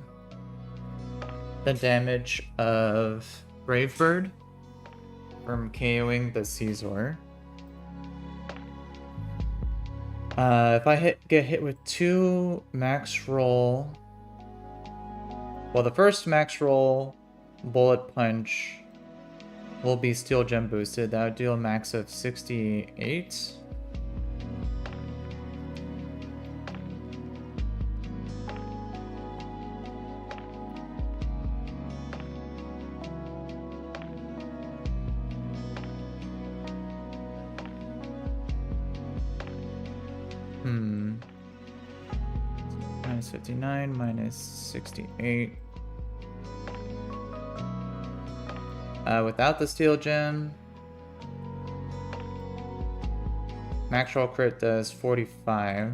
the damage of Brave Bird from KOing the Caesar. If I get hit with 2 max roll... Well, the first max roll bullet punch will be steel gem boosted. That would deal a max of 68. Minus 59, minus 68. Without the steel gem, max roll crit does 45.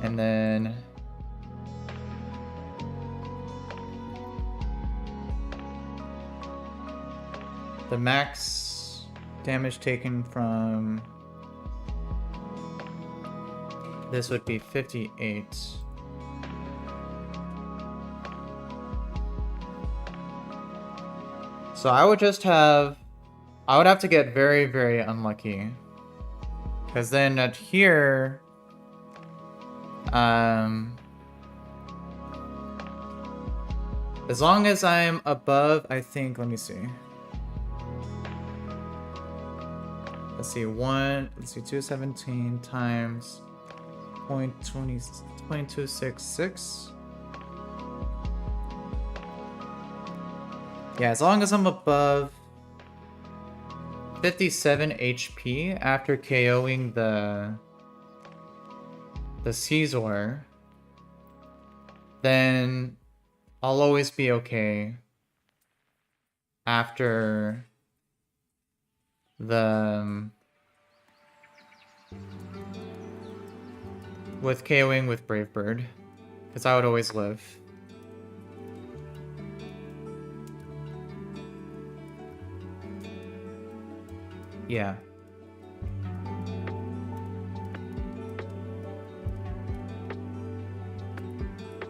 And then the max damage taken from this would be 58. So I would have to get very, very unlucky. Because then at here, as long as I'm above, I think, let me see. Let's see, 217 times 0.266. Yeah, as long as I'm above 57 HP after KOing the Caesar, then I'll always be okay after the with KOing with Brave Bird, because I would always live. Yeah.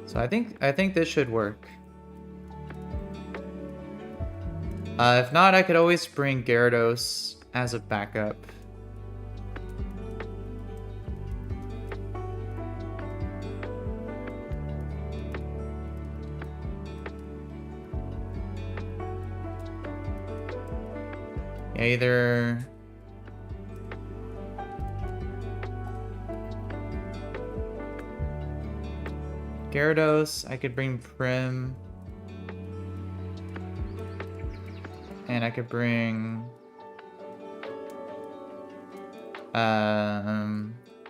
So I think this should work. If not, I could always bring Gyarados as a backup. Yeah, either Gyarados, I could bring Prim, and I could bring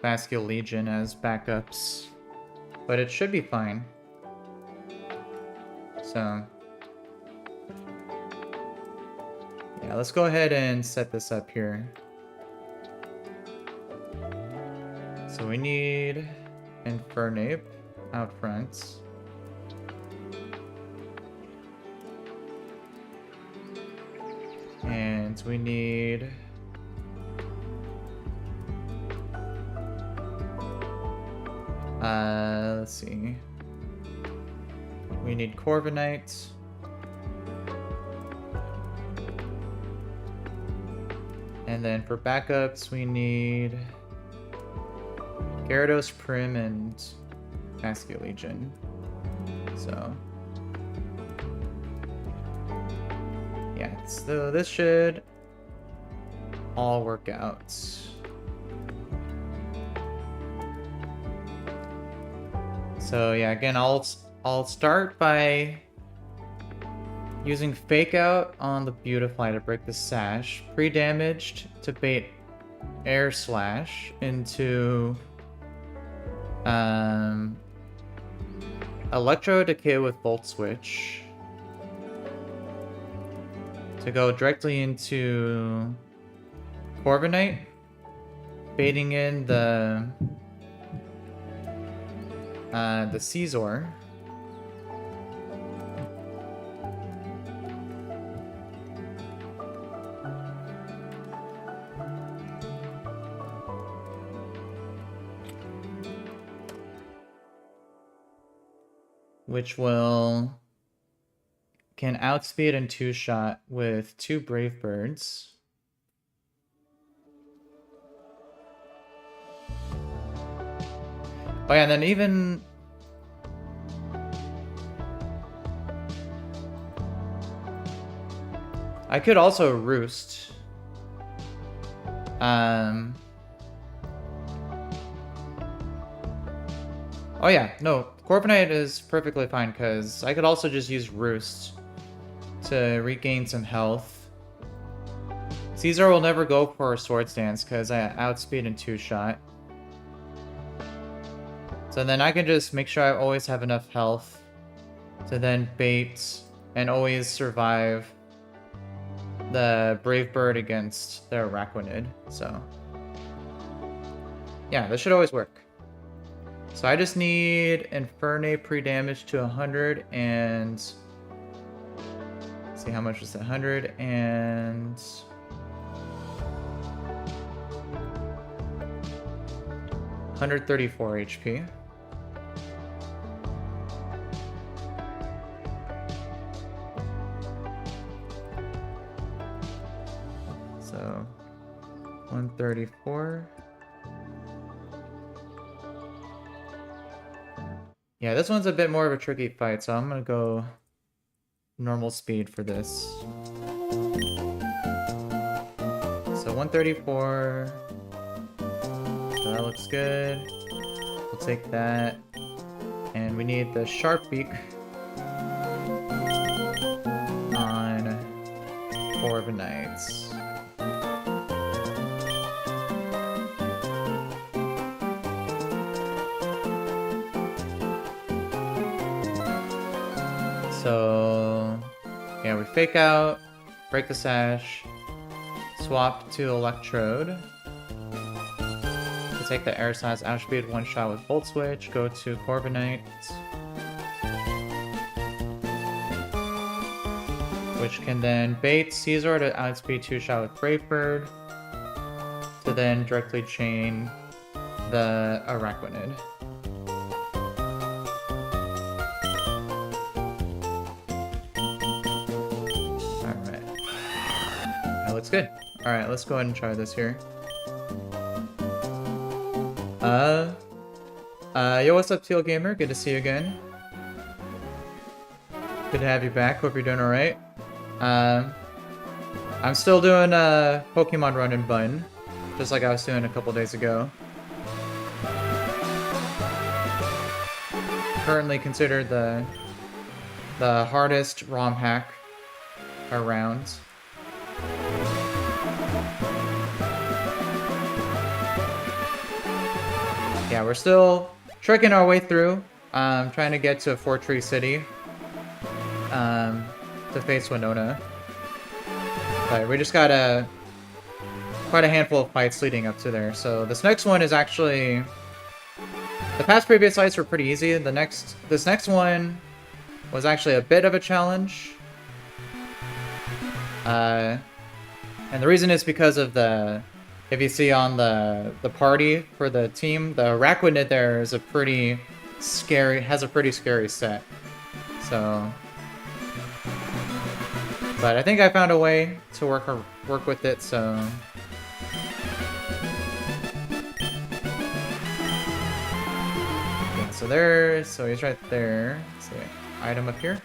Vascular Legion as backups, but it should be fine. So yeah, let's go ahead and set this up here. So we need Infernape out front. And we need let's see. We need Corviknight. And then for backups, we need Gyarados, Prim, and Vascular Legion. So yeah, so this should all work out. So yeah, again, I'll start by using Fake Out on the Beautifly to break the sash, pre-damaged to bait Air Slash into Electro to KO with Volt Switch to go directly into Corviknight, baiting in the Caesar. which can outspeed and two-shot with 2 Brave Birds. Oh yeah, and then even... I could also Roost. Oh yeah, no, Corviknight is perfectly fine because I could also just use Roost to regain some health. Caesar will never go for a Swords Dance because I outspeed and two-shot. So then I can just make sure I always have enough health to then bait and always survive the Brave Bird against the Araquanid. So yeah, this should always work. So I just need Infernape pre-damage to 100 and... Let's see, how much is that? 100 and... 134 HP. So 134. Yeah, this one's a bit more of a tricky fight, so I'm gonna go normal speed for this. So 134. So that looks good. We'll take that. And we need the Sharp Beak on Corviknight. So, yeah, we Fake Out, break the Sash, swap to Electrode. To take the Air Size Outspeed one shot with Volt Switch, go to Corviknight, which can then bait Caesar to outspeed two shot with Brave Bird, to then directly chain the Araquanid. Looks good. Alright, let's go ahead and try this here. Yo, what's up, Teal Gamer? Good to see you again. Good to have you back. Hope you're doing alright. I'm still doing Pokemon Run&Bun, just like I was doing a couple days ago. Currently considered the hardest ROM hack around. Yeah, we're still tricking our way through, trying to get to Fort Tree City, to face Winona. But we just got quite a handful of fights leading up to there. So this next one is actually... The past previous fights were pretty easy. This next one was actually a bit of a challenge. And the reason is because of if you see on the party for the team, the Araquanid there is has a pretty scary set. So, but I think I found a way to work with it. So, yeah, so he's right there. Let's see, item up here.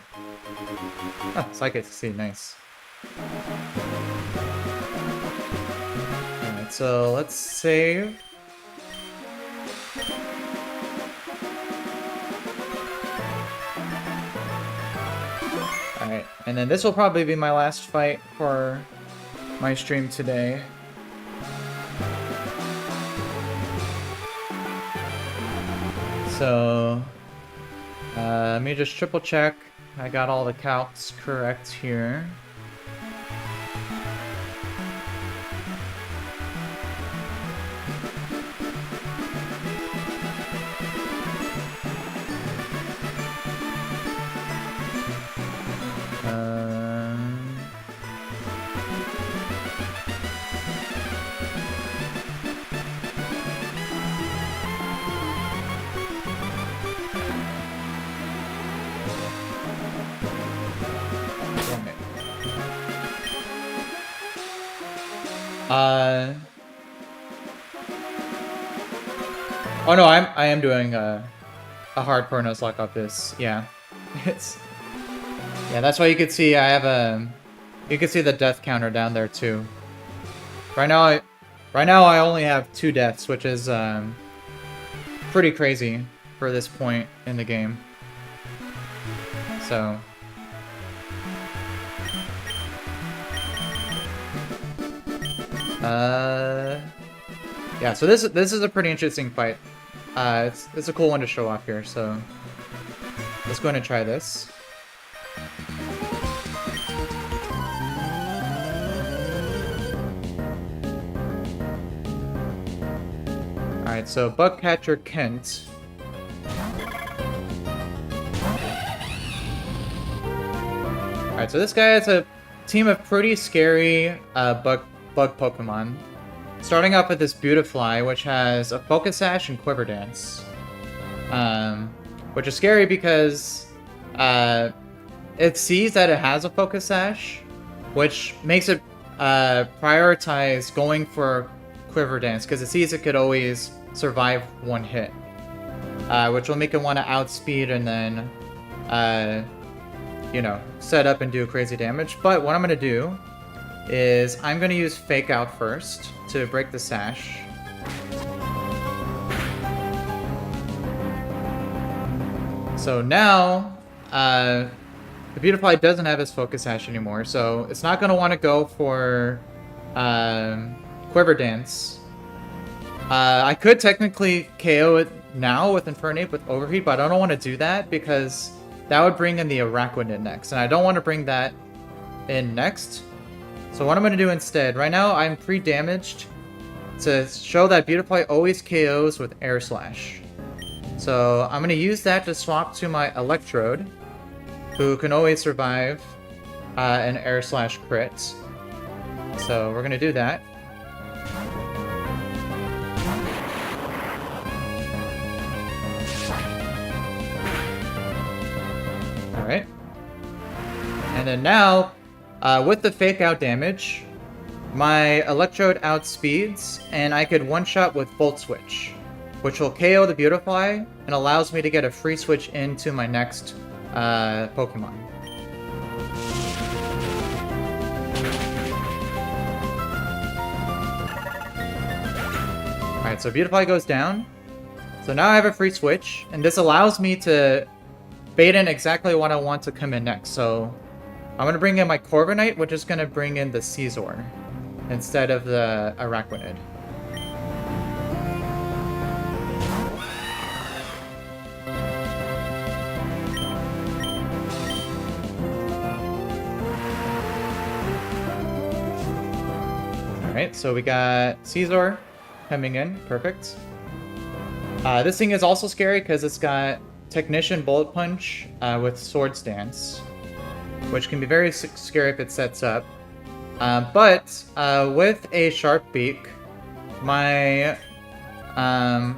Oh, Psychic see, nice. So let's save. Alright, and then this will probably be my last fight for my stream today. So, let me just triple check. I got all the calcs correct here. Oh no, I am doing a hardcore Nuzlocke of this. Yeah, it's that's why you could see I have a. You can see the death counter down there too. Right now I only have 2 deaths, which is pretty crazy for this point in the game. So. Yeah, so this is a pretty interesting fight. It's a cool one to show off here, so let's go ahead and try this. Alright, so Bugcatcher Kent. Alright, so this guy has a team of pretty scary bug Pokemon. Starting off with this Beautifly, which has a Focus Sash and Quiver Dance. Which is scary because it sees that it has a Focus Sash, which makes it prioritize going for Quiver Dance, because it sees it could always survive 1 hit. Which will make it want to outspeed and then, you know, set up and do crazy damage. But what I'm going to do is I'm going to use Fake Out first to break the sash. So now, the Beautifly doesn't have his Focus Sash anymore, so it's not going to want to go for Quiver Dance. I could technically KO it now with Infernape with Overheat, but I don't want to do that because that would bring in the Araquanid next, and I don't want to bring that in next. So what I'm going to do instead, right now I'm pre-damaged to show that Beautifly always KOs with Air Slash. So I'm going to use that to swap to my Electrode, who can always survive an Air Slash crit. So we're going to do that. Alright. And then now, with the Fake Out damage, my Electrode outspeeds, and I could one-shot with Volt Switch, which will KO the Beautifly and allows me to get a free switch into my next Pokemon. Alright, so Beautifly goes down. So now I have a free switch, and this allows me to bait in exactly what I want to come in next. So I'm going to bring in my Corviknight, which is going to bring in the Scizor instead of the Araquanid. Alright, so we got Scizor coming in. Perfect. This thing is also scary because it's got Technician Bullet Punch with Swords Dance, which can be very scary if it sets up. But with a Sharp Beak, my Corviknight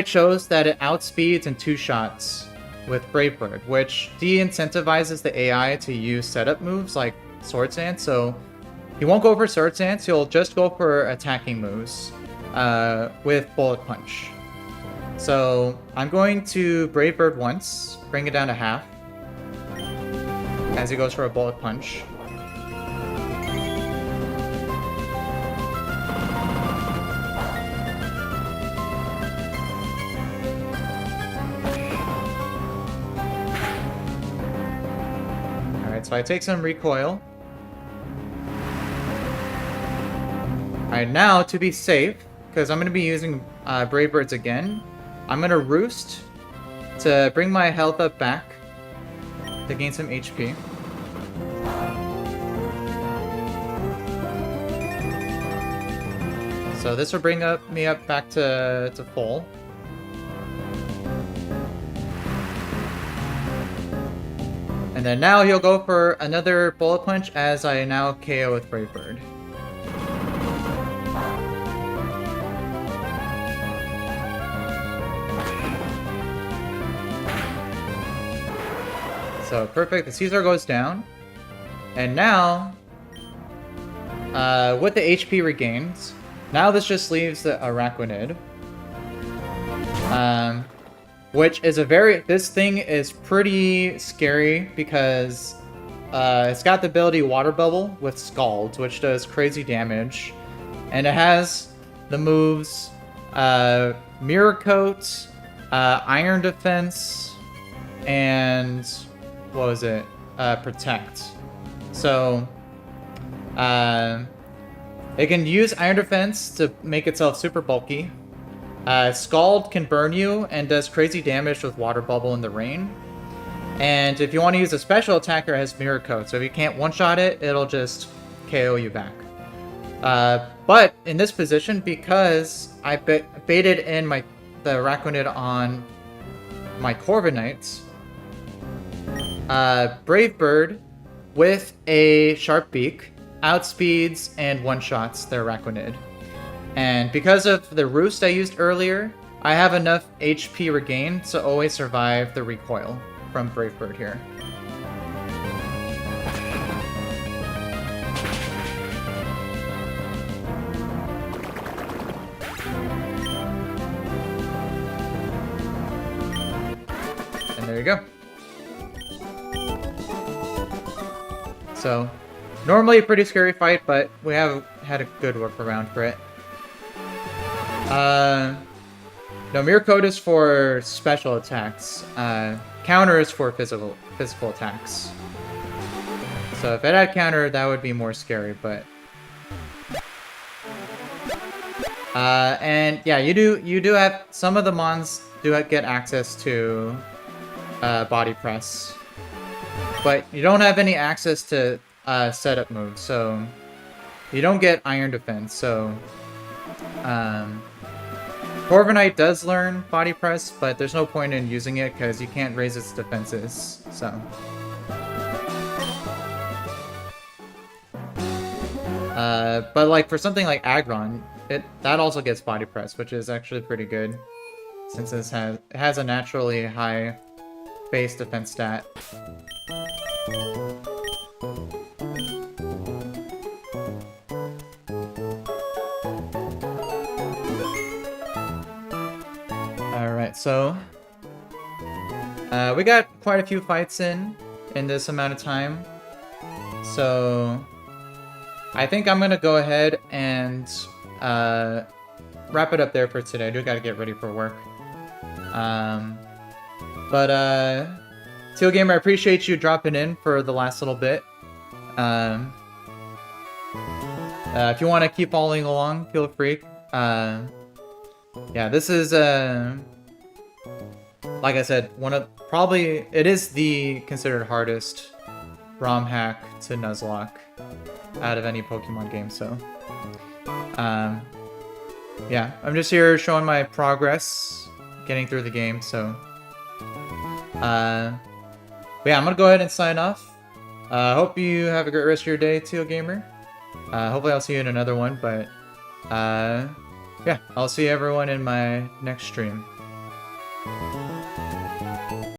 shows that it outspeeds in 2 shots with Brave Bird, which de-incentivizes the AI to use setup moves like Swords Dance. So he won't go for Swords Dance, he'll just go for attacking moves with Bullet Punch. So I'm going to Brave Bird once, bring it down to half, as he goes for a Bullet Punch. Alright, so I take some recoil. Alright, now to be safe, because I'm going to be using Brave Birds again, I'm going to Roost to bring my health up back to gain some HP. So this will bring me up back to full. And then now he'll go for another Bullet Punch as I now KO with Brave Bird. So perfect, the Scizor goes down. And now, with the HP regains, now this just leaves the Araquanid. Which is this thing is pretty scary because it's got the ability Water Bubble with Scald, which does crazy damage. And it has the moves Mirror Coat, Iron Defense, and what was it? Protect. So it can use Iron Defense to make itself super bulky. Scald can burn you and does crazy damage with Water Bubble in the rain. And if you want to use a special attacker, it has Mirror Coat. So if you can't one-shot it, it'll just KO you back. But in this position, because I baited in the Araquanid on my Corviknight, Brave Bird with a Sharp Beak outspeeds and one-shots the Araquanid. And because of the Roost I used earlier, I have enough HP regain to always survive the recoil from Brave Bird here. And there you go. So, normally a pretty scary fight, but we have had a good workaround for it. No, Mirror Coat is for special attacks. Counter is for physical attacks. So if it had counter, that would be more scary, but... and yeah, you do have... Some of the mons do get access to Body Press. But you don't have any access to setup moves, so... You don't get Iron Defense, so... Corviknight does learn Body Press, but there's no point in using it because you can't raise its defenses, so... but like for something like Aggron, that also gets Body Press, which is actually pretty good, since it has a naturally high base defense stat. Alright, so we got quite a few fights in this amount of time, so I think I'm gonna go ahead and wrap it up there for today. I do gotta get ready for work. Teal Gamer, I appreciate you dropping in for the last little bit. If you want to keep following along, feel free. Yeah, this is like I said, it is the considered hardest ROM hack to Nuzlocke out of any Pokemon game, so yeah, I'm just here showing my progress getting through the game, so but yeah, I'm gonna go ahead and sign off. Hope you have a great rest of your day, Teal Gamer. Hopefully I'll see you in another one, but yeah, I'll see everyone in my next stream.